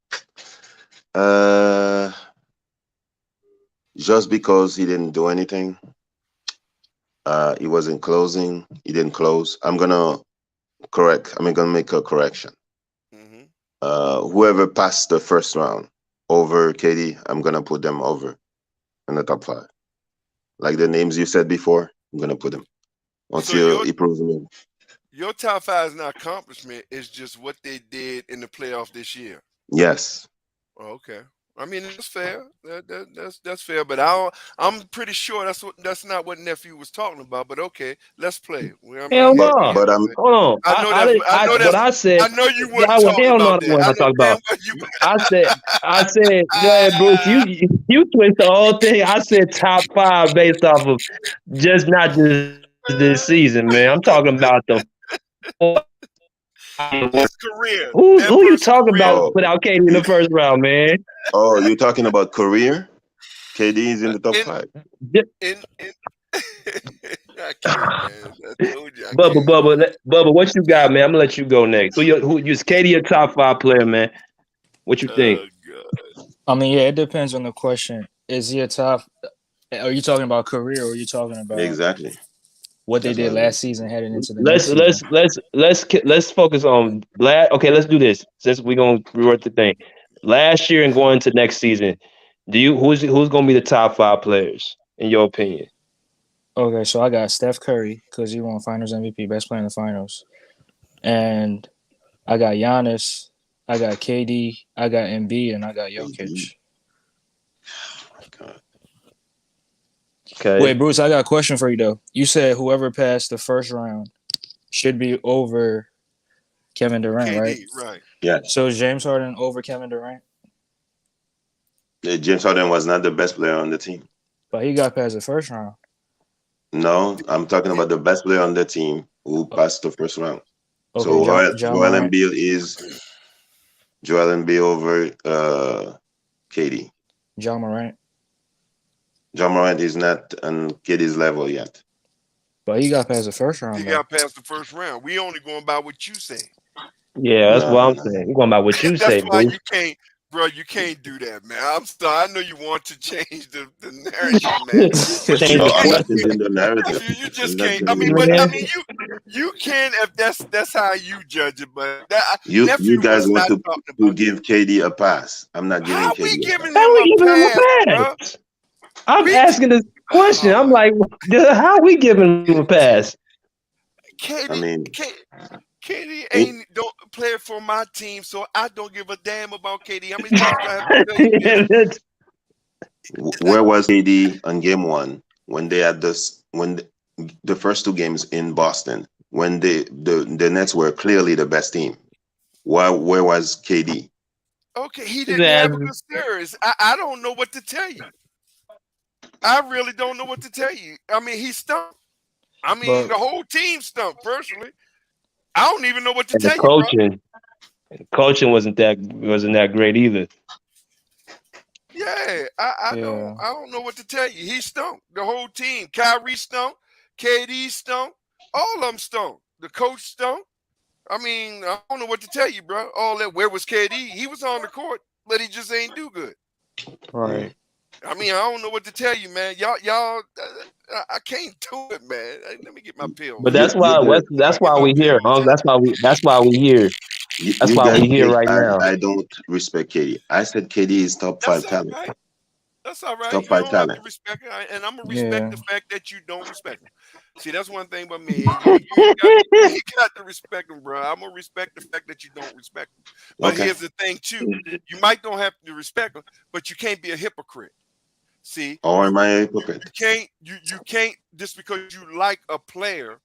Uh, just because he didn't do anything, he wasn't closing. He didn't close. I'm gonna correct. I'm gonna make a correction. Hmm. Whoever passed the first round over KD, I'm gonna put them over in the top five. Like the names you said before, I'm gonna put them So until he proves me. your top five is not accomplishment. It's just what they did in the playoff this year. Yes, Oh, okay. I mean that's fair. That's fair. But I'm pretty sure that's not what nephew was talking about. But okay, let's play. Well, I mean, Hell yeah, but we no. have but to I'm play. Hold on. I know that's. I know What that's. I said. I know you Yeah, wasn't talking hell no, I about that. wasn't I gonna know talk damn about. well you. I said, go ahead, Bruce. You twist the whole thing. I said top 5 based off of not just this season, man. I'm talking about the His career, who that you person's talking about career. oh without Katie in the you, first round, man? oh you're talking about career. KD is in the top In five. in I can't, man. I told you I Bubba, can't. Bubba, what you got, man? I'm gonna let you go next. Who is Katie a top 5 player, man? What you think? Oh God. I mean, yeah, it depends on the question. Is he a top? Are you talking about career, or are you talking about Exactly. what they That's what did I mean. last season heading into the Let's next season? let's let's let's focus on last. Okay, let's do this since we're gonna reword the thing. Last year and going into next season, who's gonna be the top 5 players in your opinion? Okay, so I got Steph Curry because he won Finals MVP, best player in the finals, and I got Giannis, I got KD, I got Embiid, and I got KD. Jokic. Oh my God. Okay, Wait, Bruce, I got a question for you though. You said whoever passed the first round should be over Kevin Durant, right? KD, right? Yes. So is James Harden over Kevin Durant? James Harden was not the best player on the team. But he got past the first round. No, I'm talking Did, about the best player on the team who Uh, passed the first round. Okay, So John Morant. Joel Embiid over KD. John Morant. John Morant is not on KD's level yet. But he got past the first he round though. got past the first round. We only going by what you say. yeah, that's No, what no, I'm no. saying. We're going by what you That's say, why Bruce. you can't, bro. You can't do that, man. I'm sorry. I know you want to change the narrative, man, but you Change No, the I'm can't. not question, changing the narrative. Nephew, you I'm just not can't. I changing mean, the but I man. mean, narrative. you can if that's how you judge it. But You nephew guys was want not talking to about that. give KD a pass. I'm not How giving we KD a pass. giving How him we a giving him pass, a bro? pass? I'm We, asking this question. I'm oh, like, how we giving him a pass? I Katie, mean, Katie it, ain't don't play for my team, so I don't give a damn about Katie. How many times do I have to tell you this? where was KD on game one when they had this when the first two games in Boston when the Nets were clearly the best team? Where was KD? Okay, he His didn't ass have a good series. I don't know what to tell you. I really don't know what to tell you. I mean, he stunk. I mean, But the whole team stunk. Personally, I don't even know what to And the tell you, bro. coaching wasn't that great either. Yeah, I don't yeah, I don't know what to tell you. He stunk. The whole team. Kyrie stunk. KD stunk. All of them stunk. The coach stunk. I mean, I don't know what to tell you, bro. All that. Where was KD? He was on the court, but he just ain't do good. right. I mean, I don't know what to tell you, man. Y'all, I can't do it, man. Let me get my But pills, You that's man. you why guys that's Get why my we here, pills, Hung. man. That's you why guys we here think right now. I don't respect KD. I said KD is top That's five all talent. right. That's all right. Top You five don't have talent. to respect it, and I'm gonna respect Yeah, the fact that you don't respect him. See, that's one thing about me. You ain't got to respect him, bro. I'm gonna respect the fact that you don't respect him. But Okay. here's the thing, too. You might don't have to respect him, but you can't be a hypocrite. See, Or you am I a you hypocrite? can't you can't just because you like a player,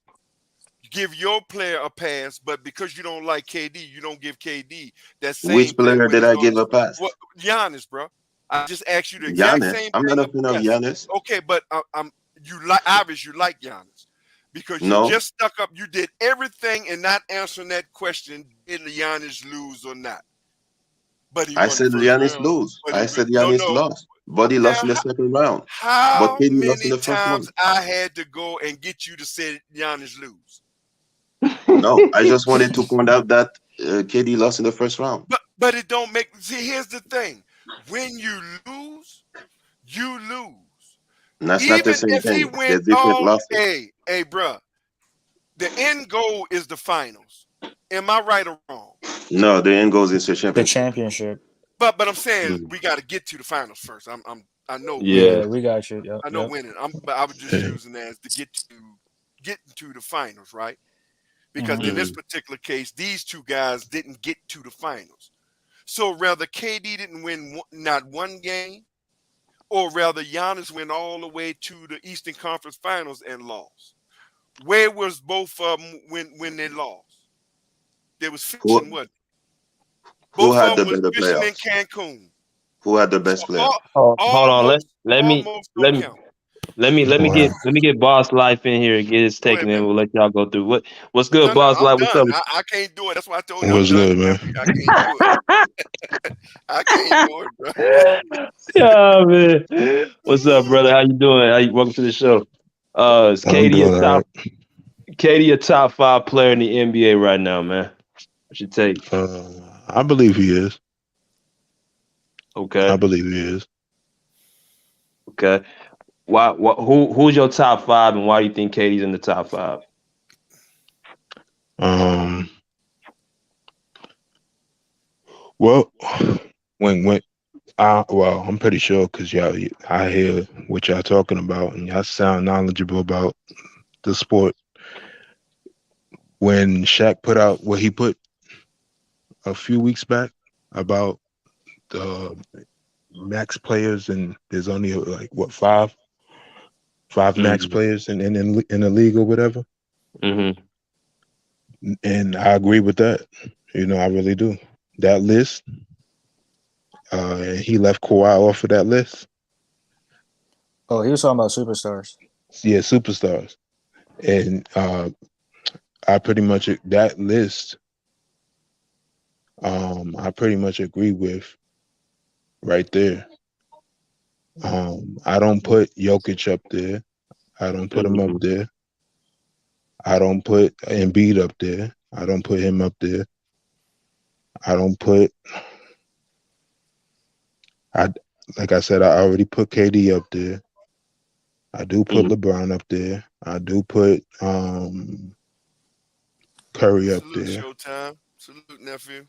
give your player a pass, but because you don't like KD, you don't give KD that same Which pass player when did he's I on give his a pass? what Giannis, bro. I just asked you the exact Giannis. same I'm not thing. a fan of Yes. Giannis. Okay, but I'm you like obvious you like Giannis because you No, just stuck up. You did everything and not answering that question: did Giannis lose or not? But he I won the said first Giannis round. lose. But I he said no Giannis no. lost, but he lost Now in the second round. But how KD lost in many the first times one. I had to go and get you to say Giannis lose? No, I just wanted to point out that KD lost in the first round. But it don't make. See, here's the thing: when lose, you lose. And that's not the Even same if he thing. went There's different all, losses. hey, bruh, the end goal is the finals. Am I right or wrong? No, the end goes into the championship. championship. But I'm saying Mm. we got to get to the finals first. I know winning. Yeah. Yeah, we got you. Yep, I know yep. winning. But I was just using that as to get to the finals, right? Because Hmm. in this Mhm. particular case, these two guys didn't get to the finals. So rather KD didn't win not one game, or rather Giannis went all the way to the Eastern Conference Finals and lost. Where was both of them when they lost? They was fishing, Who what? who Both of had them the was better fishing in playoffs? Cancun. Who had the So best playoffs? Hold on. Let almost, let me almost let don't me count. let me Wow. get Boss Life in here and get his Go take, ahead, and then man. we'll let y'all go through. What's good, No, Boss I'm Life? What's done. up? I can't do it. That's why I told you I'm What's done, good, man? champion. I can't do it. I can't do it, bro. Yeah, man. What's up, brother? How you doing? Welcome to the show. Is I'm Katie a doing all right. top 5 player in the NBA right now, man? What's your take? I believe he is. I Okay, believe he is. okay. Who's your top 5, and why do you think Katie's in the top 5? Um, well, when I'm pretty sure because I hear what y'all talking about, and y'all sound knowledgeable about the sport. When Shaq put out what he put a few weeks back about the max players, and there's only like what five max Mm-hmm. players in the league or whatever. Mm-hmm. And I agree with that. I really do. That list, and he left Kawhi off of that list. Oh, he was talking about superstars. Yeah, superstars. And I pretty much that list. I pretty much agree with right there. I don't put Jokic up there. I don't put him up Mm-hmm. there. I don't put Embiid up there. I don't put him up there. I don't put. I like I said. I already put KD up there. I do put LeBron up there. I do put Curry up Salute, there. Showtime. Salute, nephew.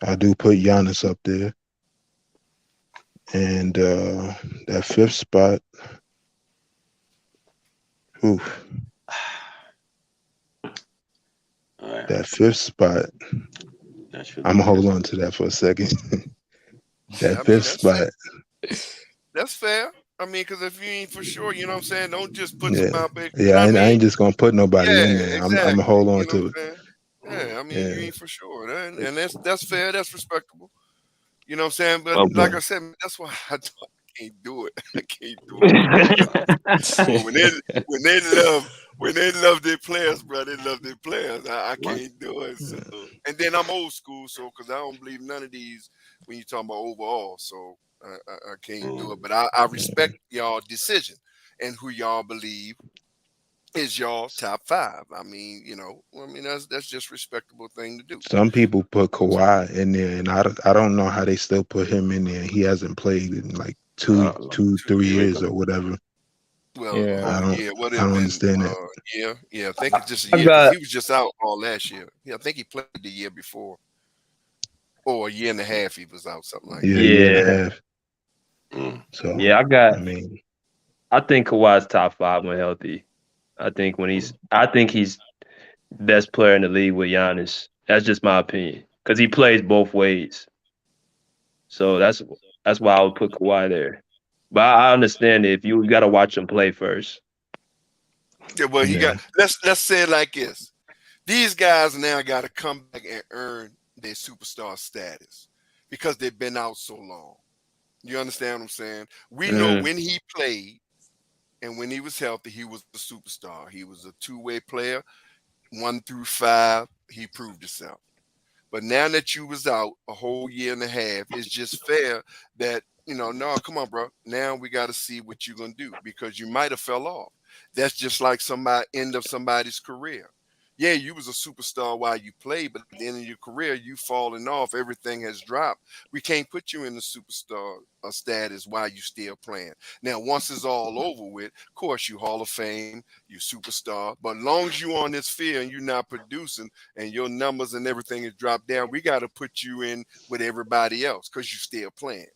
I do put Giannis up there. And that fifth spot, oof, All right, that fifth spot, that should I'm be gonna fair. hold on to that for a second. Yeah, That I mean fifth that's fair. spot, That's fair. I mean, because if you ain't for sure, you know what I'm saying, don't just put some yeah, out there. You yeah. know what I I mean? ain't just gonna put nobody in Yeah, there. I'm gonna exactly. hold on You know what to it. I'm saying? Yeah, I mean, you Yeah, ain't for sure, and that's fair. That's respectable. You know what I'm saying? But Okay. like I said, that's why I can't do it. I can't do it. Boy, when they love their players, bro, they love their players. I can't do it. So, and then I'm old school, so because I don't believe none of these when you talking about overall. So I can't do it. But I respect y'all decision and who y'all believe is y'all top 5. I mean, that's just respectable thing to do. Some people put Kawhi in there, and I don't know how they still put him in there. He hasn't played in like 3 years or whatever. Well, Yeah. whole year. What it I don't been? understand that. Yeah. I think it's just a I year because got- he was just out all last year. Yeah, I think he played the year before, or a year and a half. He was out, something like Yeah, that. a year and a Yeah. half. So Yeah, I mean, I think Kawhi's top 5 when healthy. I think he's best player in the league with Giannis. That's just my opinion because he plays both ways. So that's why I would put Kawhi there. But I understand if you got to watch him play first. Yeah, well, he yeah. got. Let's say it like this: these guys now got to come back and earn their superstar status because they've been out so long. You understand what I'm saying? We know when he played and when he was healthy, he was a superstar. He was a two-way player, 1 through 5. He proved himself. But now that you was out a whole year and a half, it's just fair that, no, come on, bro. Now we got to see what you're going to do because you might have fell off. That's just like end of somebody's career. Yeah, you was a superstar while you played, but at the end of your career, you falling off. Everything has dropped. We can't put you in the superstar status while you still playing. Now, once it's all over with, of course, you Hall of Fame, you superstar. But as long as you on this field and you're not producing and your numbers and everything is dropped down, we got to put you in with everybody else because you still playing.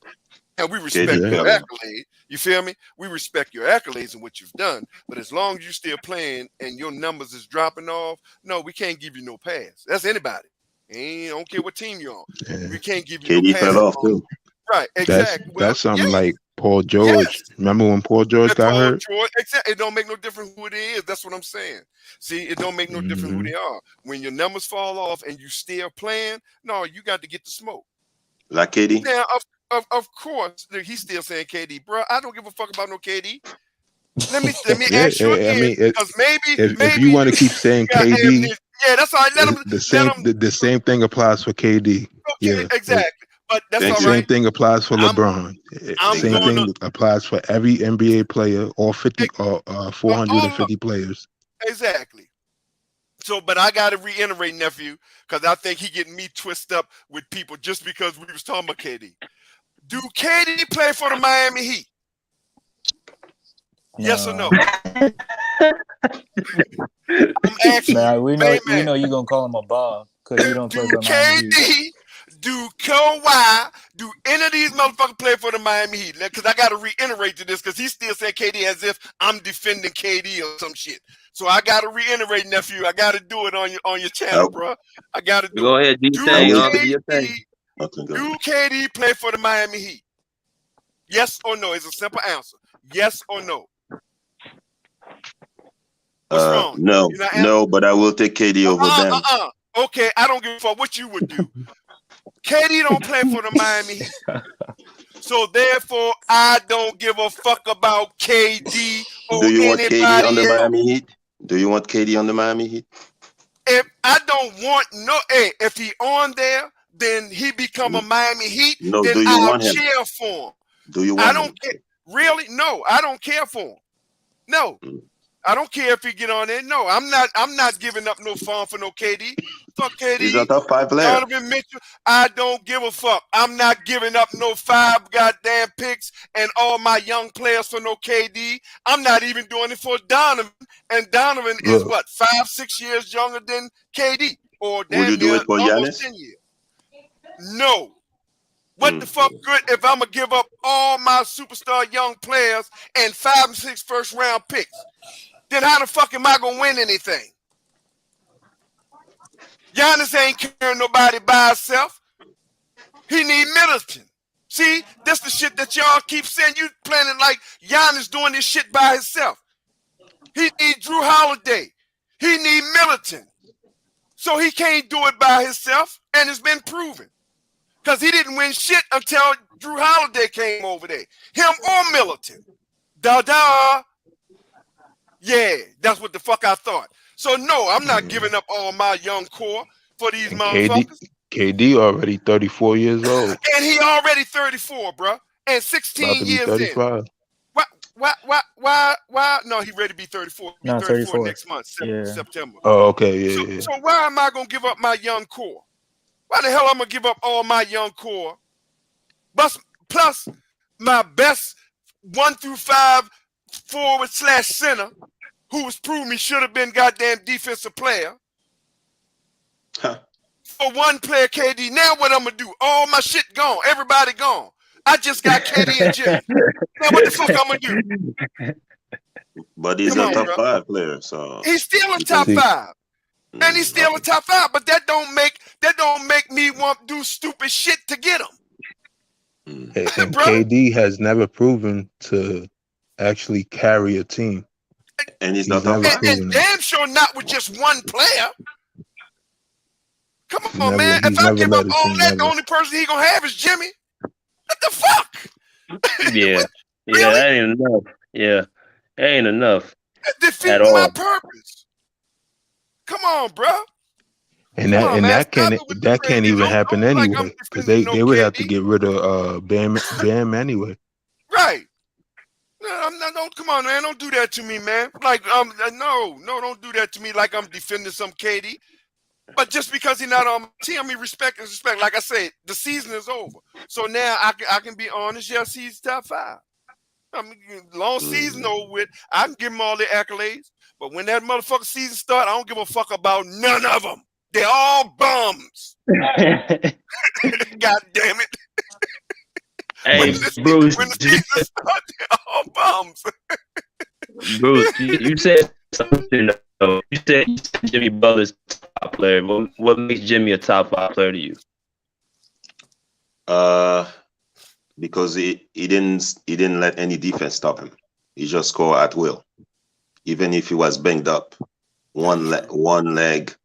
And we respect your accolades. You feel me? We respect your accolades and what you've done. But as long as you're still playing and your numbers is dropping off, no, we can't give you no pass. That's anybody. I don't care what team you're on. Yeah. We can't give you no KD pass. fell off too. Right, exactly. That's something yeah. like Paul George. Yes. Remember when Paul George got hurt? Exactly. It don't make no difference who it is. That's what I'm saying. See, it don't make no difference who they are. When your numbers fall off and you still playing, no, you got to get the smoke. Like KD? Now, of course, he's still saying KD, bro. I don't give a fuck about no KD. Let me ask you again, I mean, because maybe if you want to keep saying KD, yeah, that's all right. Let him. The same thing applies for KD. Okay, Yeah, exactly. But that's all the right. same thing applies for LeBron. Same thing applies for every NBA player, all 50 or 450 players. Exactly. So, but I got to reiterate, nephew, because I think he getting me twisted up with people just because we was talking about KD. Do KD play for the Miami Heat? Yes or no? I'm asking Nah, you. we know you're gonna call him a bomb because he don't play for Miami Heat. KD, do Kawhi, do any of these motherfuckers play for the Miami Heat? Because I got to reiterate to this because he still said KD as if I'm defending KD or some shit. So I got to reiterate, nephew. I got to do it on your channel, bro. I got to do Go it. ahead, do your thing. Do KD play for the Miami Heat? Yes or no? It's a simple answer. Yes or no? What's wrong? No, but I will take KD over them. Okay, I don't give a fuck what you would do. KD don't play for the Miami Heat. So therefore, I don't give a fuck about KD or Do you want anybody KD on the else. Miami Heat? Do you want KD on the Miami Heat? If I don't want if he on there, then he become a Miami Heat. No, then do you I'll want him? cheer for him. Do you want I don't care. Really? No, I don't care for him. No. I don't care if he get on there. No, I'm not giving up no fun for no KD. Fuck KD. He's a top 5 player. Donovan Mitchell. I don't give a fuck. I'm not giving up no 5 goddamn picks and all my young players for no KD. I'm not even doing it for Donovan. And Donovan is what, 5-6 years younger than KD, or damn Would you do it for almost Giannis? 10 years. No. What the fuck good if I'm gonna give up all my superstar young players and 5 and 6 first round picks? Then how the fuck am I gonna win anything? Giannis ain't carrying nobody by himself. He need Middleton. See, that's the shit that y'all keep saying. You planning like Giannis doing this shit by himself. He need Drew Holiday. He need Middleton. So he can't do it by himself, and it's been proven. Because he didn't win shit until Drew Holiday came over there. Him or Middleton. Da-da. Yeah, that's what the fuck I thought. So, no, I'm not giving up all my young core for these And motherfuckers. KD already 34 years old. And he already 34, bro. And About 16 to be years 35. in. Why? No, he ready to be 34. Be No, 34 34. next month, Yeah. September. Oh, okay, yeah. So why am I going to give up my young core? Why the hell am I going to give up all my young core? Plus my best 1 through 5 forward/center, who was proved me should have been goddamn defensive player. Huh. For one player, KD. Now what I'm going to do? All my shit gone. Everybody gone. I just got KD and Jimmy. Now what the fuck I'm going to do? But he's Come a on, top bro. 5 player, so He's still a you top can- 5. And he's still okay. a top 5, but that don't make me want to do stupid shit to get him. And Bro. KD has never proven to actually carry a team. And he's He's not top never 5. proven And that. damn sure not with just one player. Come on, Never- man. he's If I never give led up a all team, that, never. the only person he gonna have is Jimmy. What the fuck? Yeah. Yeah, Really? that ain't enough. Yeah. That ain't enough That at defeating my all. purpose. Come on, bro. And Come that on, and man. that Stop can't it with the that can't crazy. even Don't happen like I'm anyway, because defending they would have to KD. get rid of Bam anyway. Right. No, I'm not. Don't come on, man. Don't do that to me, man. Like, no, don't do that to me. Like I'm defending some KD. But just because he's not on my team, I mean, respect is respect. Like I said, the season is over. So now I can be honest. Yes, he's top 5. I mean, long season over with. I can give him all the accolades. But when that motherfucking season starts, I don't give a fuck about none of them. They're all bums. God damn it. Hey, When Bruce, the season starts, they're all bums. Bruce, you said something though. You said Jimmy Butler's top player. What makes Jimmy a top 5 player to you? Because he didn't let any defense stop him. He just scored at will. Even if he was banged up, one leg,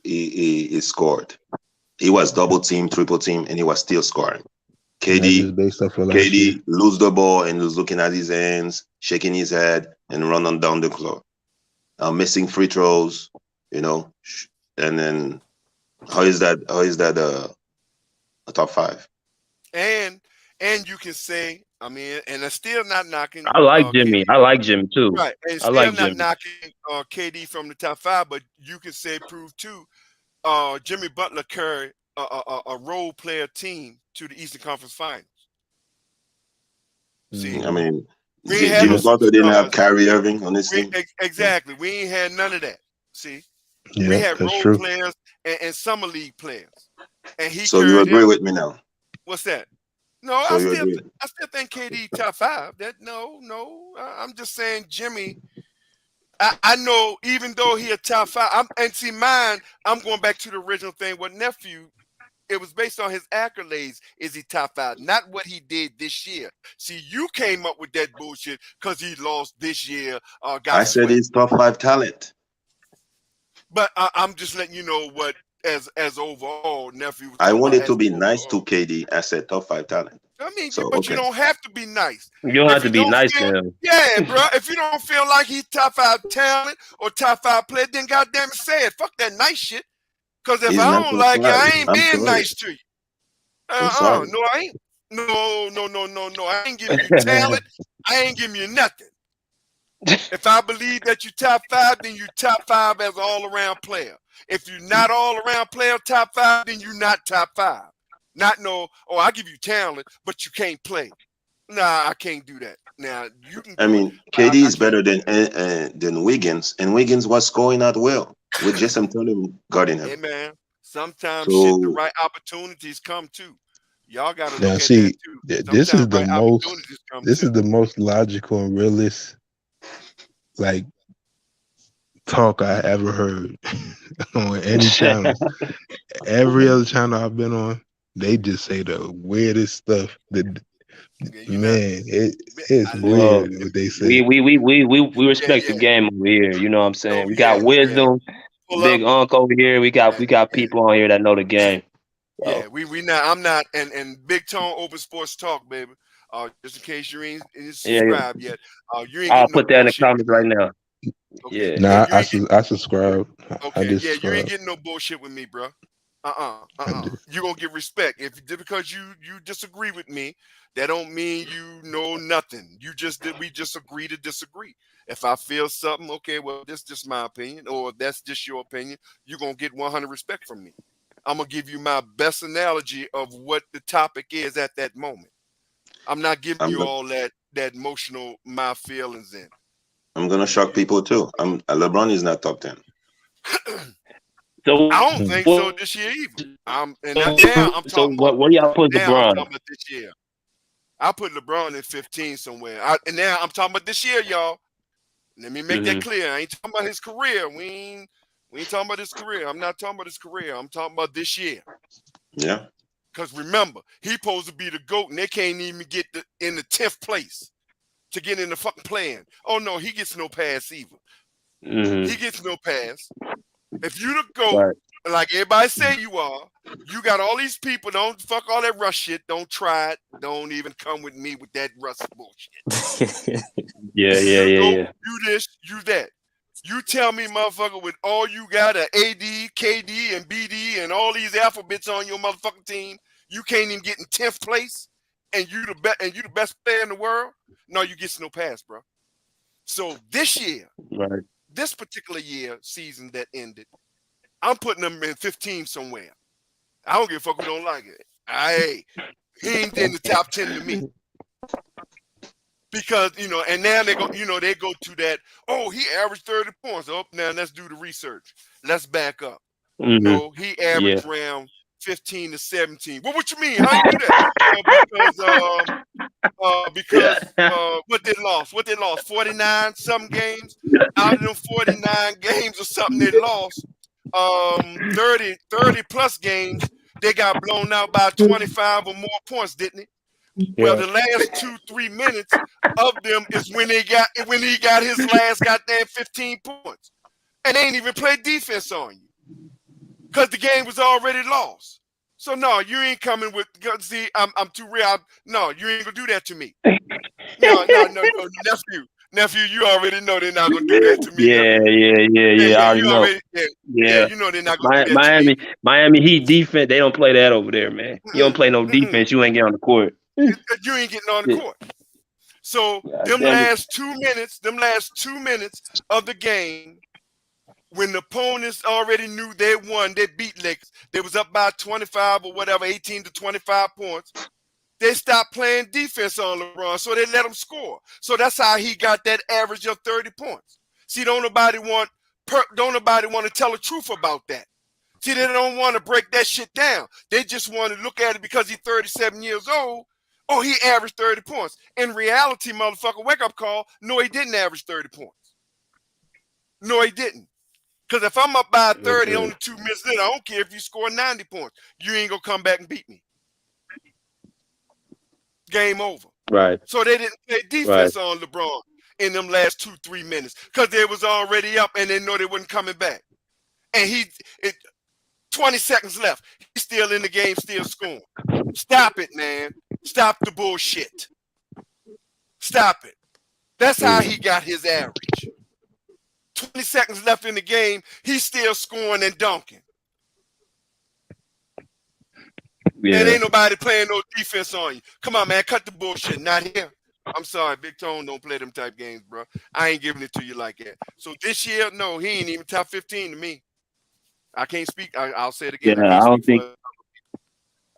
he scored. He was double team, triple team, and he was still scoring. That's KD just based off of last year. lose the ball and was looking at his hands, shaking his head, and run on down the floor. Missing free throws, and then how is that a top 5? And you can say, I mean, and I'm still not knocking. I like Jimmy. KD. I like Jimmy too. Right, and I still like not Jimmy. knocking KD from the top 5, but you can say prove too. Jimmy Butler carried a role player team to the Eastern Conference Finals. See, I mean, we ain't had Jimmy no Butler didn't have superstars. Kyrie Irving on his team. Exactly. We ain't had none of that. See, Yeah, we had that's role true. players and summer league players, and he So you carried agree them. with me now? What's that? No, So I you still agree? think KD top 5. That no. I'm just saying Jimmy. I know even though he a top 5, I'm going back to the original thing. What nephew? It was based on his accolades. Is he top 5? Not what he did this year. See, you came up with that bullshit because he lost this year. I said he's top 5 talent. But I'm just letting you know what as overall nephew. Was I talking wanted about to be as nice to overall. KD. I said top 5 talent. I mean, So but you okay. don't have to be nice. You don't have If to you be don't nice feel, to him. yeah, bro. If you don't feel like he's top 5 talent or top 5 player, then goddamn it, say it. Fuck that nice shit. Because if He's I not don't top like you, 5. I ain't I'm being sorry. nice to you. I'm sorry. No, I ain't. No. I ain't giving you talent. I ain't giving you nothing. If I believe that you top 5, then you top 5 as an all-around player. If you're not all-around player top 5, then you're not top 5. Not no, I give you talent, but you can't play. Nah, I can't do that. Now you can I do mean, it. But KD I is can't. better than Wiggins, and Wiggins was scoring out well with Jason Tatum guarding Hey him. man, sometimes shit, the So right opportunities come too. Y'all got to Now, look at that see, too. this is Sometimes the right most opportunities come this too. is the most logical and realist like talk I ever heard on any channel. Every other channel I've been on, they just say the weirdest stuff. Yeah, you not. Man, it's I, Well, weird what they we say. we respect the yeah. game over here. You know what I'm saying? Oh We yeah, got wisdom, pull big up. uncle over here. We got people on here that know the game. Yeah, we not. I'm not. And Big Tone Open Sports Talk, baby. Just in case you ain't Yeah, subscribed yet, you ain't I'll getting no put that in the bullshit comments with right me. now. Okay, Yeah. and Nah, you ain't getting. I subscribe. I Okay, did yeah, you ain't subscribe. getting no bullshit with me, bro. I did. You gonna get respect if just because you disagree with me, that don't mean you know nothing. We just agree to disagree. If I feel something, okay, well, this just my opinion, or if that's just your opinion, you're gonna get 100 respect from me. I'm gonna give you my best analogy of what the topic is at that moment. I'm not giving I'm you go- all that emotional my feelings in. I'm gonna shock people too. LeBron is not top 10. So I don't think so this year either. Now I'm talking about what do y'all put LeBron? this year. I put LeBron in 15 somewhere. And now I'm talking about this year, y'all. Let me make that Mm-hmm. clear. I ain't talking about his career. We ain't talking about his career. I'm not talking about his career. I'm talking about this year. Yeah. Because remember, he supposed to be the GOAT, and they can't even get in the 10th place to get in the fucking plan. Oh, no, he gets no pass either. Mm-hmm. He gets no pass. If you the GOAT, Right. like everybody say you are, you got all these people. Don't fuck all that Russ shit. Don't try it. Don't even come with me with that Russ bullshit. Yeah, You yeah, the yeah, GOAT, yeah. you this, you that. You tell me, motherfucker, with all you got, a AD, KD, and BD, and all these alphabets on your motherfucking team, you can't even get in 10th place, and you the best player in the world. No, you get no pass, bro. So this year, Right. this particular year season that ended, I'm putting them in 15 somewhere. I don't give a fuck who don't like it. He ain't in the top 10 to me. Because, and now they go to that, oh, he averaged 30 points. Oh, now let's do the research. Let's back up. Mm-hmm. No, he Yeah. averaged around 15 to 17. Well, what you mean? How you do that? What they lost? 49 some games. Out of them 49 games or something they lost, 30 plus games, they got blown out by 25 or more points, didn't it? Well, Yeah. the last 2-3 minutes of them is when he got his last goddamn 15 points. And they ain't even played defense on you. Because the game was already lost. So no, you ain't coming with. See, I'm too real. No, you ain't gonna do that to me. No, nephew. You already know they're not gonna do that to me, Yeah, nephew. yeah, yeah, Yeah, yeah. I yeah, already you know. already, yeah, Yeah. you know they're not gonna do that to me. Miami Heat defense, they don't play that over there, man. You don't Mm-mm, play no mm-mm. defense, you ain't get on the court. You ain't getting on the Yeah. court. So God them damn it. last 2 minutes of the game, when the opponents already knew they won, they beat Lakers. They was up by 25 or whatever, 18 to 25 points. They stopped playing defense on LeBron, so they let him score. So that's how he got that average of 30 points. See, don't nobody want to tell the truth about that. See, they don't want to break that shit down. They just want to look at it because he's 37 years old. Oh, he averaged 30 points. In reality, motherfucker, wake up call. No, he didn't average 30 points. No, he didn't. Because if I'm up by 30 Mm-mm. only 2 minutes later, I don't care if you score 90 points. You ain't going to come back and beat me. Game over. Right, So they didn't play right. defense on LeBron in them last 2-3 minutes because they was already up and they know they wasn't coming back. And 20 seconds left. He's still in the game, still scoring. Stop it, man. Stop the bullshit. Stop it. That's how he got his average. 20 seconds left in the game, he's still scoring and dunking. And Yeah. ain't nobody playing no defense on you. Come on, man. Cut the bullshit. Not here. I'm sorry. Big Tone don't play them type games, bro. I ain't giving it to you like that. So this year, no, he ain't even top 15 to me. I can't speak. I'll say it again. Yeah, I don't think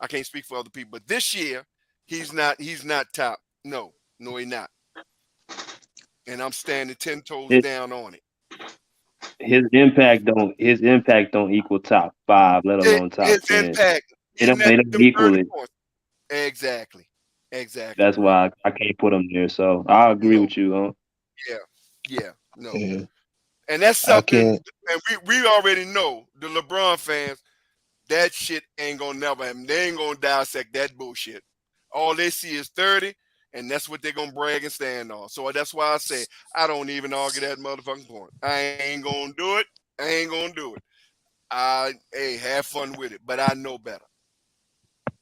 I can't speak for other people. But this year, he's not top. No, he's not. And I'm standing 10 toes his down on it. his impact don't equal top five, let alone top His 10. impact, It even don't, at it don't them equal 30 it. points. Exactly, That's bro. why I can't put him there. So I agree No, with you, huh? yeah, no. Yeah, And that's I something, can't. and we already know, the LeBron fans, that shit ain't gonna never happen. They ain't gonna dissect that bullshit. All they see is 30, and that's what they're gonna brag and stand on. So that's why I say I don't even argue that motherfucking point. I ain't gonna do it. I ain't gonna do it. Hey, have fun with it, but I know better.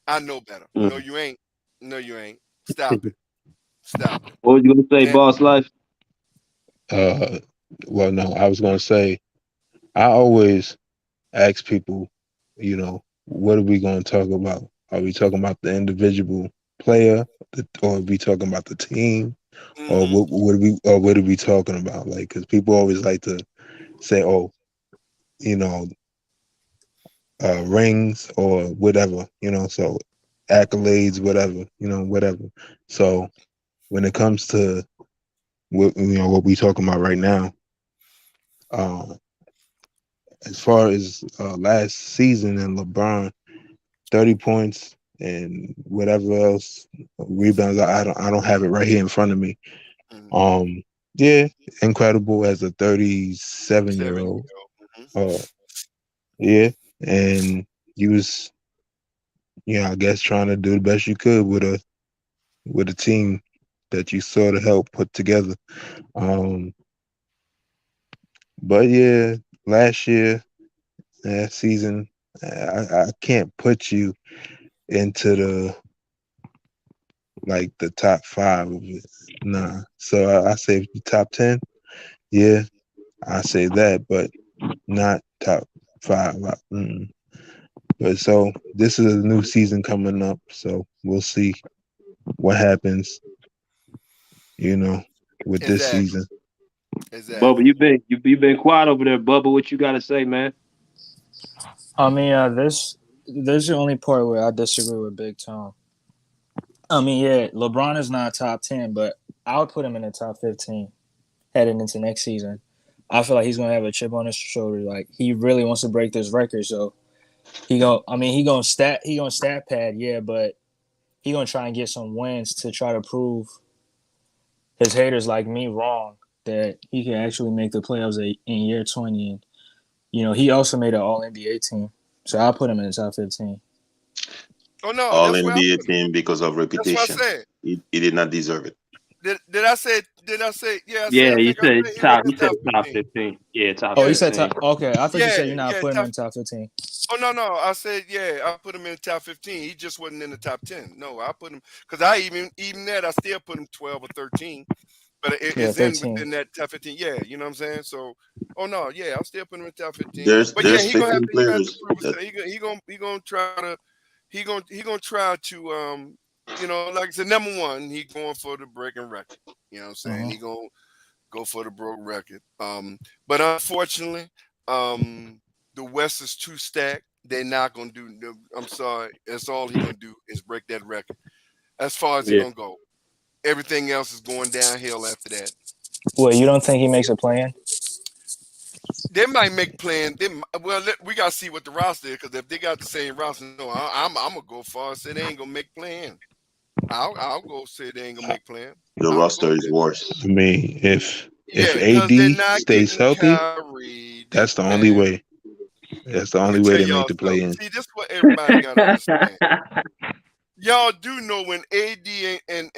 I know better. No, Mm. you ain't. No, you ain't. Stop it. Stop it. What was you gonna say, And boss life? Uh, well, no, I was gonna say I always ask people, what are we gonna talk about? Are we talking about the individual player, or are we talking about the team, or mm-hmm. what are we talking about? Like, because people always like to say, oh, you know, rings or whatever, so accolades, whatever, whatever. So when it comes to what we talking about right now, uh, as far as last season and LeBron, 30 points and whatever else rebounds. I don't have it right here in front of me. Mm-hmm. Um, yeah, incredible as a 37 year 7 year old. old. Uh, yeah, and you was, I guess trying to do the best you could with a team that you sort of helped put together. Um, but yeah, last year, last season, I can't put you into the top five of it. Nah. So I say the top 10. Yeah, I say that, but not top five. But so this is a new season coming up, so we'll see what happens. You know, with this Exactly. season. Bubba, Exactly. you been quiet over there, Bubba. What you gotta say, man? I mean, this is the only part where I disagree with Big Tom. I mean, yeah, LeBron is not top 10, but I would put him in the top 15 heading into next season. I feel like he's gonna have a chip on his shoulder. Like he really wants to break this record, so he gonna stat pad, yeah, but he gonna try and get some wins to try to prove his haters like me wrong that he can actually make the playoffs in year 20. And he also made an All NBA team, so I'll put him in the top 15. Oh no, All that's where I NBA put him. team because of That's what I reputation. said. He did not deserve it. Did I say? Did I say? Yeah, I said. Yeah, I you think I said said he was top. in You the said top top 15. 15. Yeah, top Oh, you Yeah, said 15. top. Okay, I thought you yeah, said you're not yeah. putting him Top. in top 15. Oh no. I said yeah. I put him in the top 15. He just wasn't in the top 10. No, I put him because I even that I still put him 12 or 13. But it Yeah, is in 13. within that top 15. Yeah, you know what I'm saying. So, oh no, yeah, I'll still put him in top 15. There's But yeah, there's 15 he gonna have to players prove that himself. He gonna try to he gonna try to like I said, number one, he going for the breaking record. You know what I'm saying? Uh-huh. He gonna go for the broke record. But unfortunately, um, the West is too stacked. They're not gonna do. I'm sorry. That's all he gonna do is break that record. As far as he Yeah. gonna go, everything else is going downhill after that. Well, you don't think he makes a plan? They might make plans. We gotta see what the roster is because if they got the same roster, no, I'm gonna go far and say they ain't gonna make plan. I'll go say they ain't gonna make plan. the I'm gonna roster go is there. worse. I mean, if Yeah, because they're AD not stays getting healthy, Kyrie. that's the only Man, way. That's the let me only way tell they make y'all the play something. in. See, this is what everybody gotta understand. Y'all do know when AD and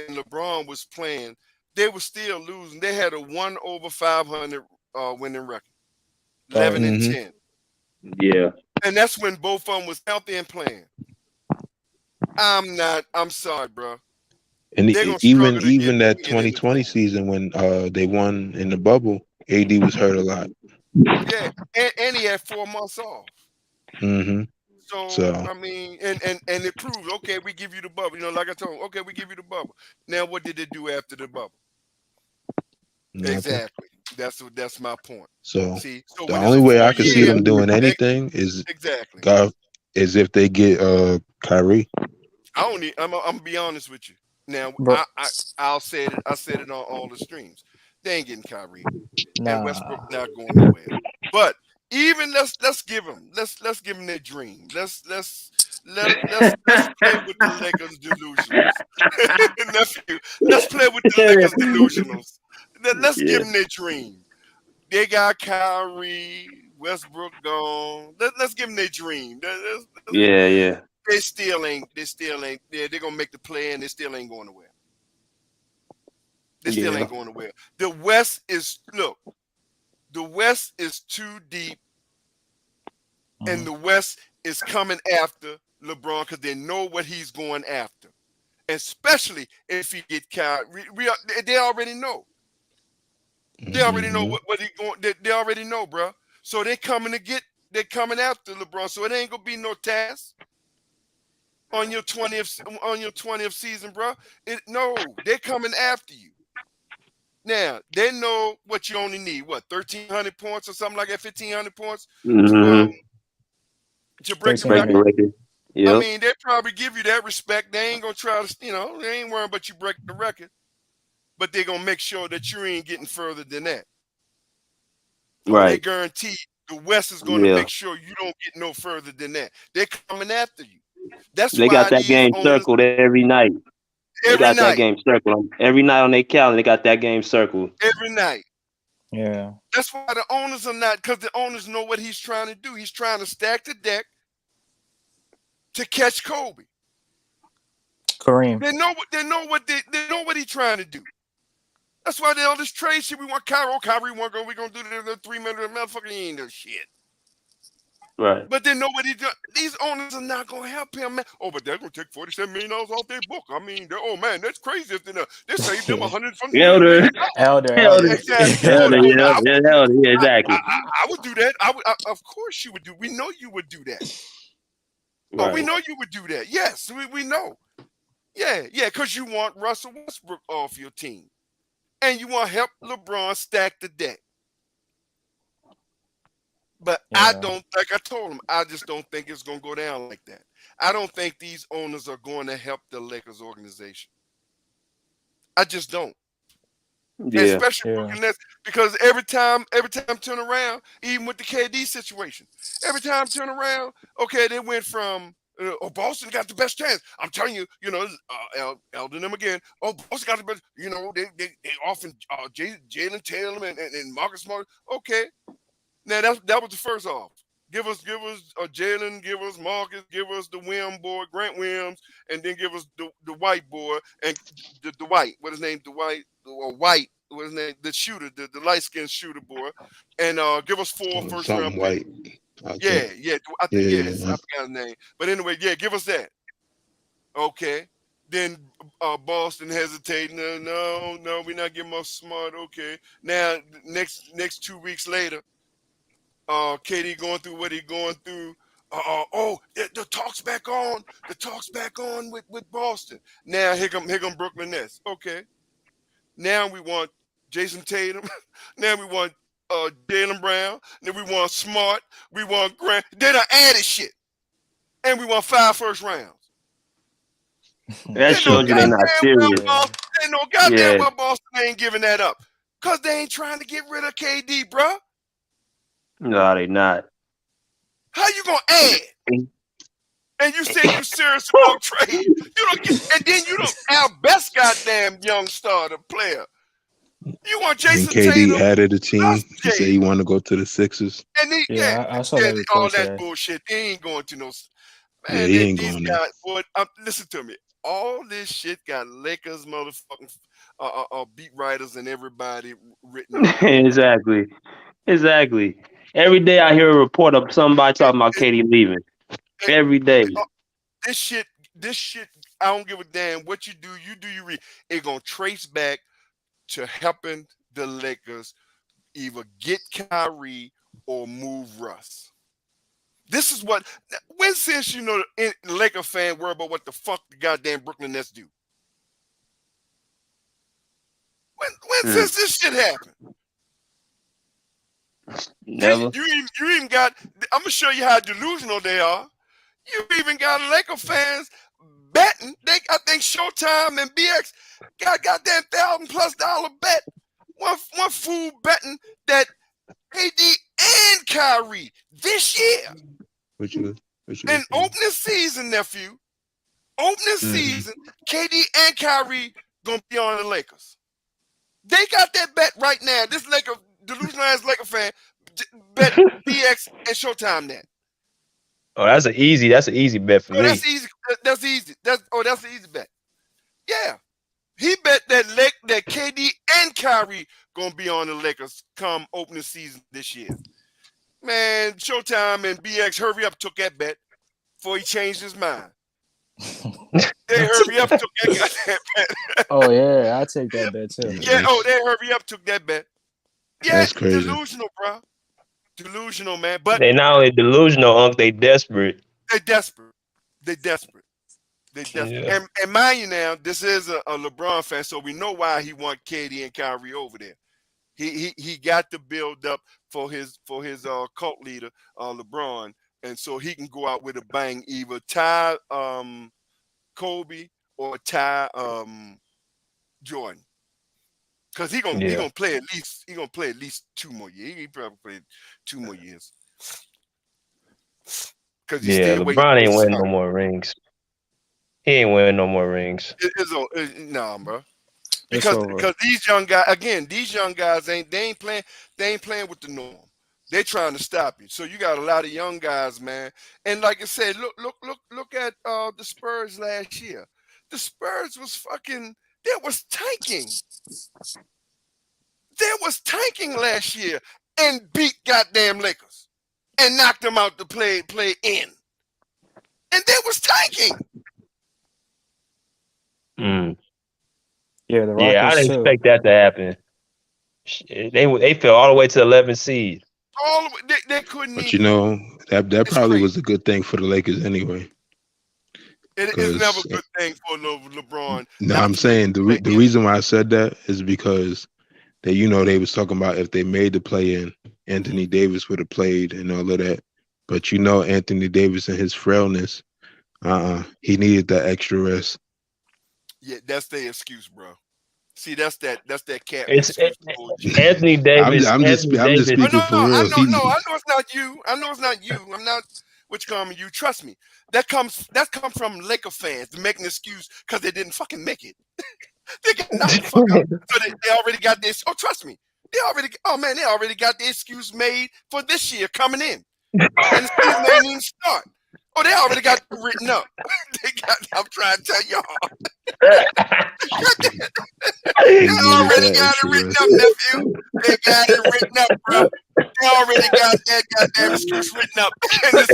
LeBron was playing, they were still losing. They had a 1/500 winning record, Oh 11 yeah. and Hmm 10, Yeah. and that's when both of them was healthy and playing. I'm not. I'm sorry, bro. And They're gonna even struggle to even that get in the 2020 plan. season when they won in the bubble, AD was hurt a lot. Yeah, and he had 4 months off. Hmm So So I mean, and it proves okay. We give you the bubble. Like I told him, okay, we give you the bubble. Now, what did they do after the bubble? nothing. Exactly. That's my point. So See, so the when it's only a way full I could see year, them doing e- anything is exactly. God is if they get Kyrie. I don't need. I'm gonna be honest with you. Now, Bro, I'll say it. I said it on all the streams. They ain't getting Kyrie, and Westbrook nah. not going nowhere. But even let's give them let's give them their dream. Let's play with the Lakers delusionals, nephew. Let's play with the Lakers delusionals. Let's give Yeah. them their dream. They got Kyrie, Westbrook gone. Let's give them their dream. Yeah. Yeah. They still ain't. They still ain't. They're gonna make the play, and they still ain't going nowhere. They still Yeah. ain't going nowhere. The West is look. The West is too deep, Uh-huh. and the West is coming after LeBron because they know what he's going after, especially if he get Kyrie. They already know. They already know what he going. They already know, bro. So they're coming after LeBron. So it ain't gonna be no task on your 20th season, bro. They're coming after you. Now they know what you only need. What 1,300 points or something like that, 1,500 points Mm-hmm. to break the Break the record. record. I Yep. mean, they probably give you that respect. They ain't gonna try to, they ain't worrying about you break the record, but they're gonna make sure that you ain't getting further than that. Oh, they Right. guarantee the West is gonna Yeah. make sure you don't get no further than that. They're coming after you. That's They why got that these game owners circled every night. They every got that night, game circled. Every night on their calendar, they got that game circled. every night. Yeah. That's why the owners are not, because the owners know what he's trying to do. He's trying to stack the deck to catch Kobe. Kareem. They know what he's trying to do. That's why they all this trade shit. We want Kyrie want to go. We're gonna do the 3 minute motherfucker. He ain't no shit. Right. But they know what he does. These owners are not gonna help him, man. Oh, but they're gonna take $47 million off their book. I mean, man, that's crazy. If they saved them 100 from Elder. Elder. Exactly. Elder. Yeah. Elder. Yeah. I, Exactly. I would do that. Of course you would do. We know you would do that. Oh, we Right. know you would do that. Yes, we know. Yeah, because you want Russell Westbrook off your team. And you want to help LeBron stack the deck. But I don't, like I told him, I just don't think it's going to go down like that. I don't think these owners are going to help the Lakers organization. I just don't. Yeah. Especially Brooklyn Nets, because every time turn around, even with the KD situation, every time turn around, okay, they went from Boston got the best chance. I'm telling you, Eldon them again. Oh, Boston got the best. They often Jalen Tatum and Marcus Smart. Okay, now that was the first off. Give us Jalen, give us Marcus, give us the Wim boy, Grant Williams, and then give us the white boy and the white. What his name? The white or white. What his name? The shooter, the light skinned shooter boy, and give us 4 first round Something white. picks. Yeah. I think yes. Yeah. I forgot his name. But anyway, yeah, give us that. Okay. Then Boston hesitating. No, we're not getting more smart. Okay. Now next 2 weeks later. KD going through what he going through. The talk's back on. The talk's back on with Boston. Now here come Brooklyn Nets. Okay. Now we want Jason Tatum. Now we want Jaylen Brown. Then we want Smart. We want Grant. They done added shit. And we want 5 first rounds. That shows you they're not serious. They know goddamn well Boston ain't giving that up. Because they ain't trying to get rid of KD, bruh. No, they not. How you gonna add? And you say you serious about trade? You don't get, and then you don't our best goddamn young starter player. You want Jason KD Tatum? added a team. He said he wanted to go to the Sixers. And I saw that report all that today. bullshit. They ain't going to no. Yeah, Man, he ain't these going guys. there. Boy, listen to me. All this shit got Lakers motherfucking beat writers and everybody written all over. Exactly. Every day I hear a report of somebody talking about KD leaving. Every day. This shit. I don't give a damn what you do. You do you read. It's gonna trace back to helping the Lakers either get Kyrie or move Russ. This is what. When since Laker fan worry about what the fuck the goddamn Brooklyn Nets do? When since this shit happened? Never. You even got. I'm gonna show you how delusional they are. You even got Laker fans betting. I think Showtime and BX got goddamn $1,000+ bet. One fool betting that AD and Kyrie this year. Which In opening season, nephew. Opening season, KD and Kyrie gonna be on the Lakers. They got that bet right now. This delusional ass Laker fan bet BX and Showtime that. Oh, that's an easy bet for me. That's easy. That's easy. That's an easy bet. Yeah. He bet that KD and Kyrie gonna be on the Lakers come opening season this year. Man, Showtime and BX hurry up took that bet. before he changed his mind. They hurry up took that goddamn bet. Oh yeah, I take that bet too. Yeah, they hurry up took that bet. Yeah, That's crazy. delusional, bro. Delusional, man. But They not only delusional, Unc, they desperate. they desperate. They desperate. They desperate. Yeah. And mind you now, this is a LeBron fan, so we know why he want KD and Kyrie over there. He got to build up for his cult leader, LeBron, and so he can go out with a bang, either tie Kobe or tie Jordan. Cause he gonna play at least 2 more years. He probably play 2 more years. Cause he's still waiting. LeBron ain't winning no more rings. He ain't winning no more rings. Nah, bro. It's Because over. these young guys ain't playing with the norm. They trying to stop you. So you got a lot of young guys, man. And like I said, look at the Spurs last year. The Spurs was tanking. They was tanking last year and beat goddamn Lakers and knocked them out to play in. And they was tanking. Yeah, the Yeah, I Rockets didn't too. expect that to happen. They fell all the way to 11th seed. All the way, they couldn't But even. that probably crazy. was a good thing for the Lakers anyway. It's never a good thing for LeBron. No, I'm saying the reason why I said that is because they was talking about if they made the play in, Anthony Davis would have played and all of that. But Anthony Davis and his frailness, he needed that extra rest. Yeah, that's their excuse, bro. See, that's that cat It's excuse. Anthony Davis. I'm just speaking for real. I know it's not you. I'm not which comment you. Trust me. That comes from Laker fans to make an excuse because they didn't fucking make it. They got knocked the fuck out. So they already got this. Oh, trust me. They already got the excuse made for this year coming in. And the season ain't even start. Oh, they already got it written up. I'm trying to tell y'all. They already got it written up, nephew. They got it written up, bro. They already got that goddamn excuse written up. And the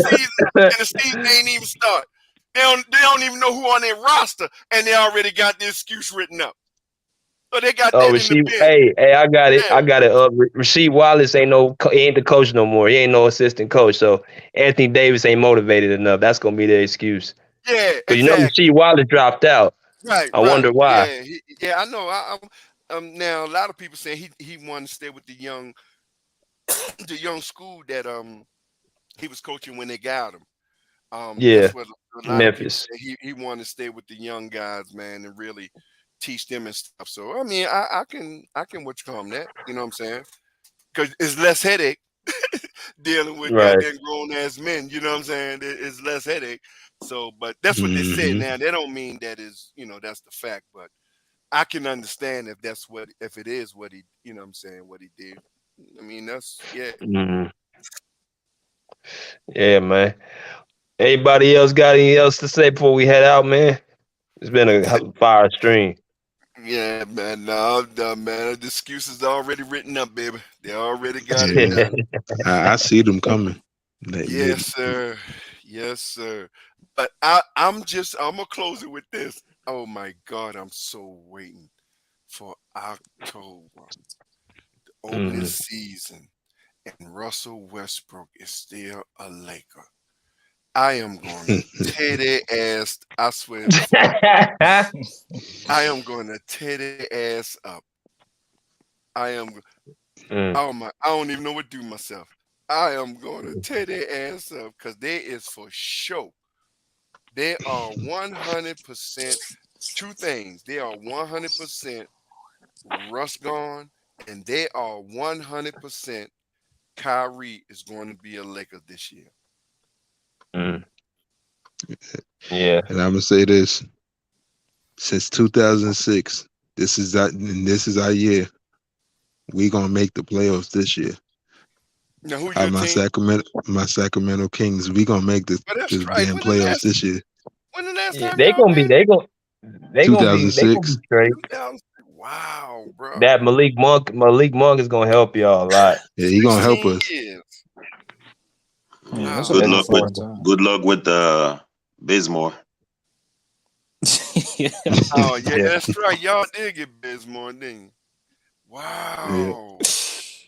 season ain't even start. They don't even know who on their roster, and they already got the excuse written up. So they got that in the bin. Hey, I got it. Yeah. I got it. Rasheed Wallace he ain't the coach no more. He ain't no assistant coach. So Anthony Davis ain't motivated enough. That's gonna be their excuse. Yeah, because exactly. Rasheed Wallace dropped out. Right. I wonder why. Yeah, I know. Now a lot of people saying he wanted to stay with the young school that he was coaching when they got him. That's what a lot Memphis. of people say. He wanted to stay with the young guys, man, and really teach them and stuff. So I mean, I can what you call them that. You know what I'm saying? Because it's less headache dealing with goddamn grown ass men. You know what I'm saying? It's less headache. So, but that's what they said. Now they don't mean that is that's the fact, but I can understand if it is what he what I'm saying, what he did. I mean that's Yeah, man. Anybody else got anything else to say before we head out, man? It's been a fire stream. Yeah, man. No, man. The excuses are already written up, baby. They already got it. I see them coming. Yes, sir. Yes, sir. But I'm gonna close it with this. Oh my God, I'm so waiting for October, the opening season, and Russell Westbrook is still a Laker. I am going to tear their ass. I swear. I am going to tear their ass up. I am. Oh my! I don't even know what to do myself. I am going to tear their ass up because they is for sure. They are 100%. Two things. They are 100% Russ gone, and they are 100% Kyrie is going to be a Laker this year. Yeah. And I'm gonna say this: since 2006, this is our year. We gonna make the playoffs this year. Now, who's your team? My Sacramento Kings. We gonna make the damn playoffs this year. When the last time they gonna be 2006. Straight. Wow, bro. That Malik Monk is gonna help y'all a lot. Yeah, he gonna help us. Years. Yeah, That's a Good And luck pretty with far time. Bizmore. Oh yeah, Yeah. that's right. Y'all did get Bismore, didn't you? Yeah. Wow.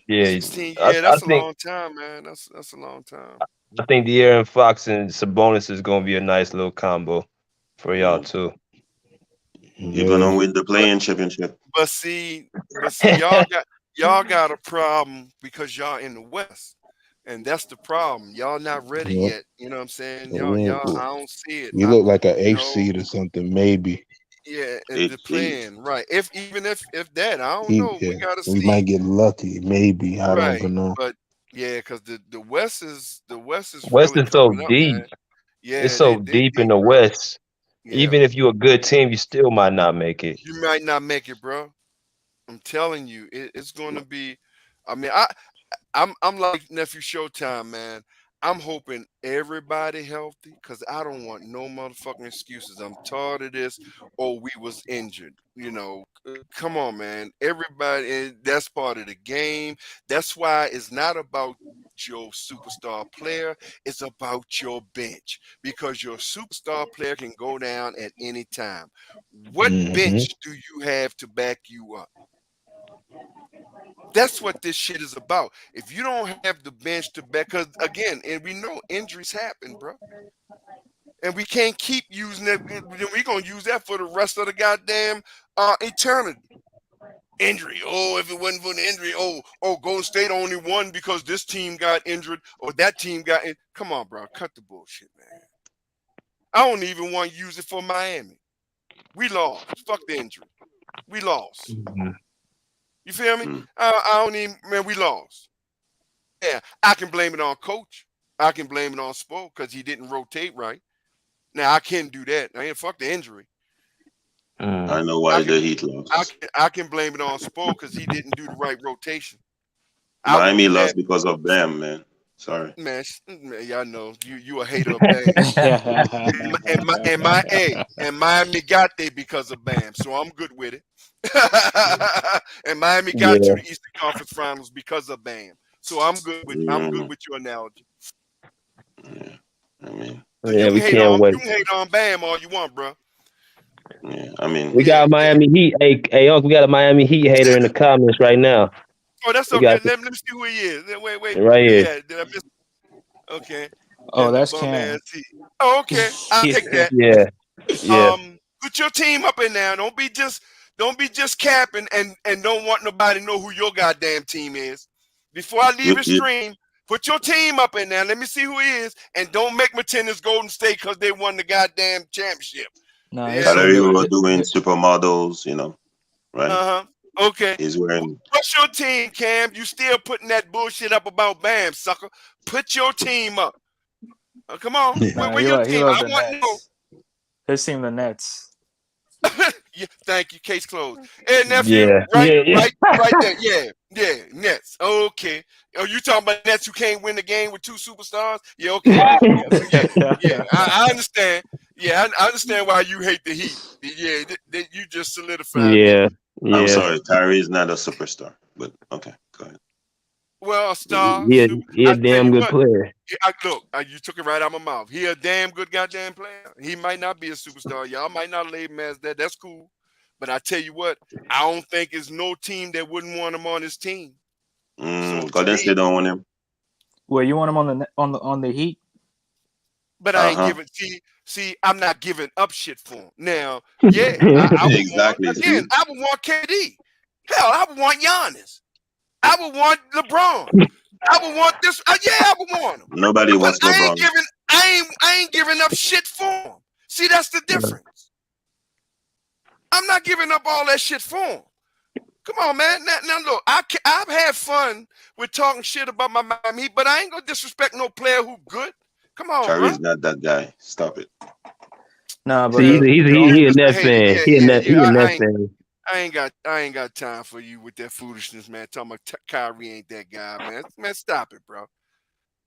Yeah, 16. I, Yeah, I that's a think long time, man. That's a long time. I think De'Aaron Fox and Sabonis is gonna be a nice little combo for y'all Yeah. too. You're gonna Yeah. win the But playing championship. but see, y'all got a problem because y'all in the West. And that's the problem. Y'all not ready Yeah. yet. You know what I'm saying? Y'all, We I don't see it. we look like an You eighth know, seed or something, maybe. yeah, the Eight seed. plan, right. If that, I don't know. We Yeah. gotta We might see. get lucky, maybe. I don't Right. even know. But yeah, because the West is West really is so coming up, deep. man. It's Yeah, so they deep in deep, the bro. West. Yeah. Even if you're a good team, you still might not make it. You might not make it, bro. I'm telling you, it's gonna be. I mean, I'm like nephew Showtime, man. I'm hoping everybody healthy because I don't want no motherfucking excuses. I'm tired of this. Oh, we was injured. Come on, man. Everybody, and that's part of the game. That's why it's not about your superstar player. It's about your bench because your superstar player can go down at any time. What Hmm. bench do you have to back you up? That's what this shit is about. If you don't have the bench to back, because again, and we know injuries happen, bro, and we can't keep using that. We're gonna use that for the rest of the goddamn eternity. Injury. Oh, if it wasn't for the injury, Golden State only won because this team got injured or that team got in. Come on, bro, cut the bullshit, man. I don't even want to use it for Miami. We lost. Fuck the injury. We lost. Mhm. You feel me? Mm. I don't even. Man, we lost. Yeah, I can blame it on coach. I can blame it on Spo because he didn't rotate right. Now I can't do that. I ain't fuck the injury. I Mm. know I why can the Heat I lost. can I can blame it on Spo because he didn't do the right rotation. I would Miami do that, lost because of Bam, man. Sorry. man. Man, y'all know you a hater of Bam. And Miami got there because of Bam, so I'm good with it. And Miami got to Yeah, the Eastern Conference Finals because of Bam, so I'm good Mm, with your analogy. yeah. I mean, So yeah, we can't you wait. can hate on Bam all you want, bro. yeah. I mean, We Yeah, got a yeah. Miami Heat. Hey, Unc, we got a Miami Heat hater in the comments right now. Oh, that's We okay. got Let me see who he is. Wait. right Where he here. at? Did I miss? Okay. Oh, That little that's bum ass Cam. T. Oh, okay. I'll take Yeah. that. Yeah, yeah. Put your team up in there. Don't be just capping and don't want nobody to know who your goddamn team is. Before I leave you, his you, stream, put your team up in there. Let me see who he is, and don't make me pretend it's Golden State because they won the goddamn championship. No, his Yeah, team don't Kyrie do was it. doing supermodels, right? Okay. He's wearing. What's your team, Cam? You still putting that bullshit up about Bam, sucker? Put your team up. Come on. Yeah. Where, No, where your he team? loves I the want to know. Nets. His team, the Nets. Yeah, thank you. Case closed. Hey, nephew, Yeah, right, yeah, right, yeah. right there. Yeah, Nets. Okay. Oh, you talking about Nets who can't win the game with two superstars? Yeah, okay. Yeah. I understand. Yeah, I understand why you hate the Heat. Yeah, you just solidified that. Yeah, I'm yeah. sorry, Kyrie is not a superstar, but okay, go ahead. Well, a star, He a, super. he a I tell damn you good what. player. Look, you took it right out of my mouth. He a damn good goddamn player. He might not be a superstar. Y'all might not label him as that. That's cool. But I tell you what, I don't think there's no team that wouldn't want him on his team. So to Golden State me, don't want him. Well, you want him on the Heat? but I Uh ain't huh. giving. See, I'm not giving up shit for him. Now, yeah, I would want Exactly. again. See, I would want KD. Hell, I would want Giannis. I would want LeBron. I would want this. Yeah, I would want him. nobody But wants I ain't LeBron. giving. I ain't giving up shit for him. See, that's the difference. I'm not giving up all that shit for him. Come on, man. Now look, I've had fun with talking shit about my Miami Heat, but I ain't gonna disrespect no player who good. Come on, Kyrie bro. is not that guy. Stop it. No, but See, Yeah, he you he a just a Nets hater. fan. Yeah, He a yeah, net yeah. he a Nets fan. I ain't got time for you with that foolishness, man. Talking about Kyrie ain't that guy, man. Man, stop it, bro.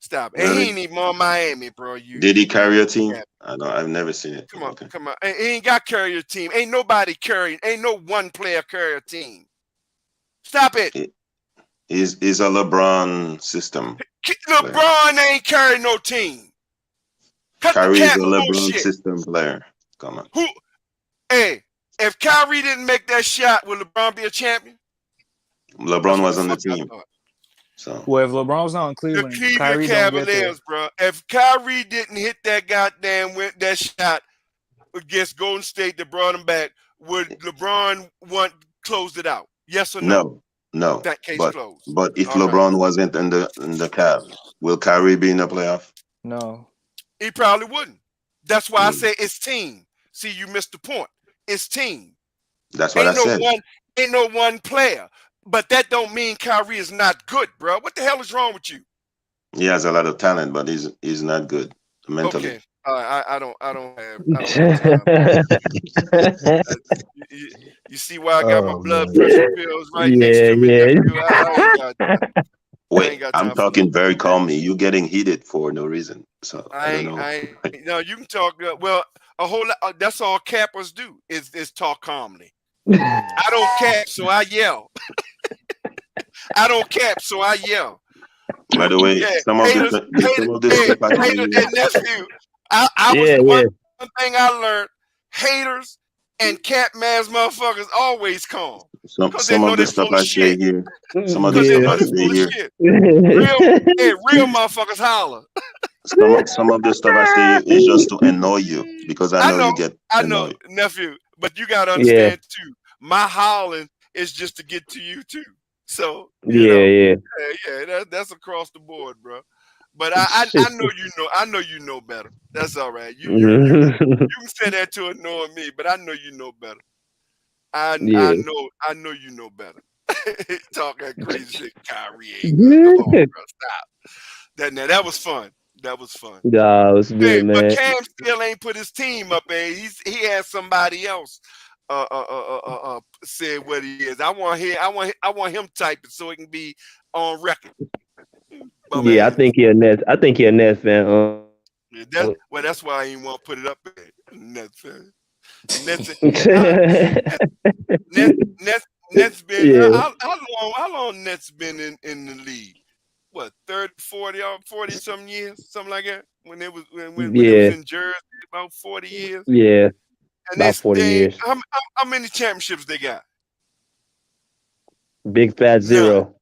Stop it. And he Really? ain't even on Miami, bro. Did he You carry a team? yeah. I don't. I've never seen it, Come but on, okay. come on. And he ain't got carry a team. Ain't nobody carrying. Ain't no one player carry a team. Stop it. It is a LeBron system. LeBron ain't carrying no team. Cut Kyrie the is cat a LeBron bullshit. system player. Come on. Who? Hey, if Kyrie didn't make that shot, would LeBron be a champion? LeBron was on the team. So Well, if LeBron was not in The Cleveland, Cleveland Kyrie don't get there. Cavaliers, bro. If Kyrie didn't hit that goddamn that shot against Golden State that brought him back, would LeBron closed it out? Yes or no? no. That case But closed. if All right. LeBron wasn't in the Cavs, will Kyrie be in the playoff? No. He probably wouldn't. That's why I say it's team. See, you missed the point. It's team. That's what I said. Ain't no one player. But that don't mean Kyrie is not good, bro. What the hell is wrong with you? He has a lot of talent, but he's not good mentally. Okay. I don't have time. You see why I got my blood pressure pills right next to me, nephew? I ain't got time. I'm talking very calmly. You're getting heated for no reason. So I don't know. No, you can talk. Well, a whole lot. That's all cappers do is talk calmly. I don't cap, so I yell. I don't cap, so I yell. By the way, some of this stuff I nephew. I was one thing I learned: haters and cap mask motherfuckers always calm. Some of the stuff I say here. Some of the stuff I say here. Real motherfuckers holler. Some of the stuff I say is just to annoy you because I know you get annoyed. I know, nephew, but you gotta understand too. My howling is just to get to you too. So yeah, that's across the board, bro. But I know you know better. That's all right. You can say that to annoy me, but I know you know better. I know you know better. Talking crazy shit, Kyrie ain't good. Come on, bro, stop. That was fun. That was fun. Nah, it was good, man. But Cam still ain't put his team up, and he had somebody else said what he is. I want him typing so it can be on record. But I think he a Nets fan. That's why I didn't want to put it up there. Nets fan. Nets been how long Nets been in the league? What, 30, 40 some years, something like that? When it was when it was in Jersey, about 40 years. Yeah. And about 40 years. How many championships they got? Big fat zero. None.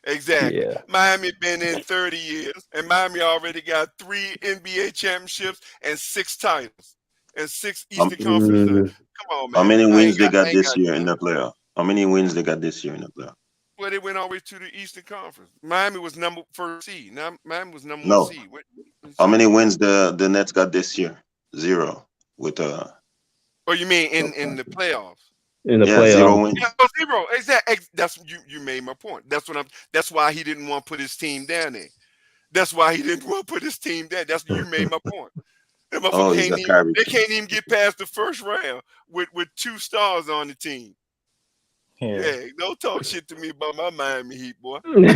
Exactly. Yeah. Miami been in 30 years, and Miami already got 3 NBA championships and 6 titles and 6 Eastern Conference. Come on, man. How many wins they got this year in the playoff? How many wins they got this year in the playoff? Well, they went all the way to the Eastern Conference. Miami was first seed. Now Miami was number 1 seed. How many wins the Nets got this year? 0 with Oh, you mean in the playoffs? In the playoffs. 0 wins. Yeah, 0. Exactly. That's you made my point. That's why he didn't want to put his team down there. That's why he didn't want to put his team down. You made my point. They can't even get past the first round with 2 stars on the team. Yeah, don't talk shit to me about my Miami Heat, boy. And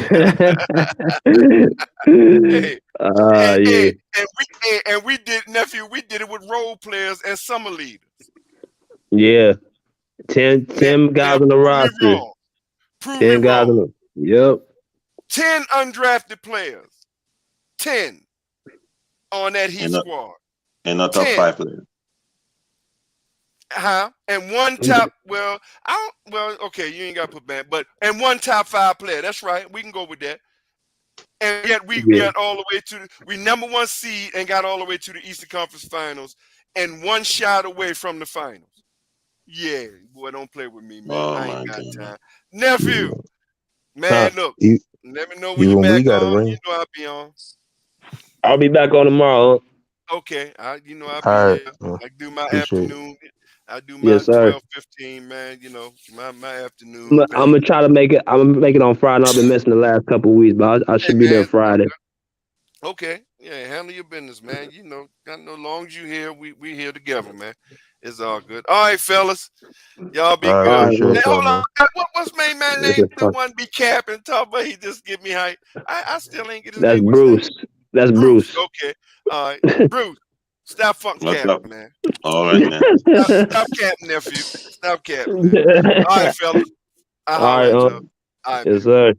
we did, nephew. We did it with role players and summer leaders. Yeah, 10 guys on the roster. 10 guys on the. Yep. 10 undrafted players. 10 on that Heat squad. And a top 5 player. And one top. Okay, you ain't got to put back, and one top 5 player. That's right. We can go with that. And yet we got all the way to we number 1 seed and got all the way to the Eastern Conference Finals and 1 shot away from the finals. Yeah, boy, don't play with me, man. I ain't got time. Nephew, man, look, let me know when you're back on. You know I'll be on. I'll be back on tomorrow. Okay, I'll be here. I do my afternoon. I do my 12:15, man. You know, my afternoon. I'm gonna try to make it. I'm gonna make it on Friday. I've been missing the last couple of weeks, but I should be there Friday. Okay, yeah, handle your business, man. You know, as long as you here, we here together, man. It's all good. All right, fellas, y'all be good. Hey, hold on, what's my man name? The one be capping, talk about he just give me hype. I still ain't get his name. Bruce. That's Bruce. Okay, all right, Bruce. Stop fucking capping, man. All right, man. Stop capping, nephew. Stop capping, man. All right, fellas. All right, All right, yes, sir.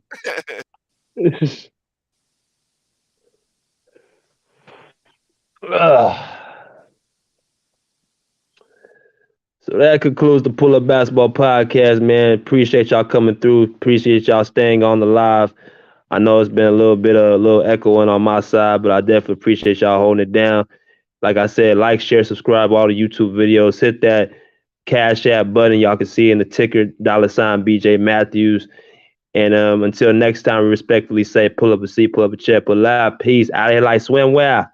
So that concludes the Pull Up Basketball Podcast, man. Appreciate y'all coming through. Appreciate y'all staying on the live. I know it's been a little echoing on my side, but I definitely appreciate y'all holding it down. Like I said, like, share, subscribe all the YouTube videos. Hit that Cash App button. Y'all can see in the ticker, $ BJ Matthews. And until next time, we respectfully say, pull up a seat, pull up a chair, pull out. Peace. Out of here like swimwear.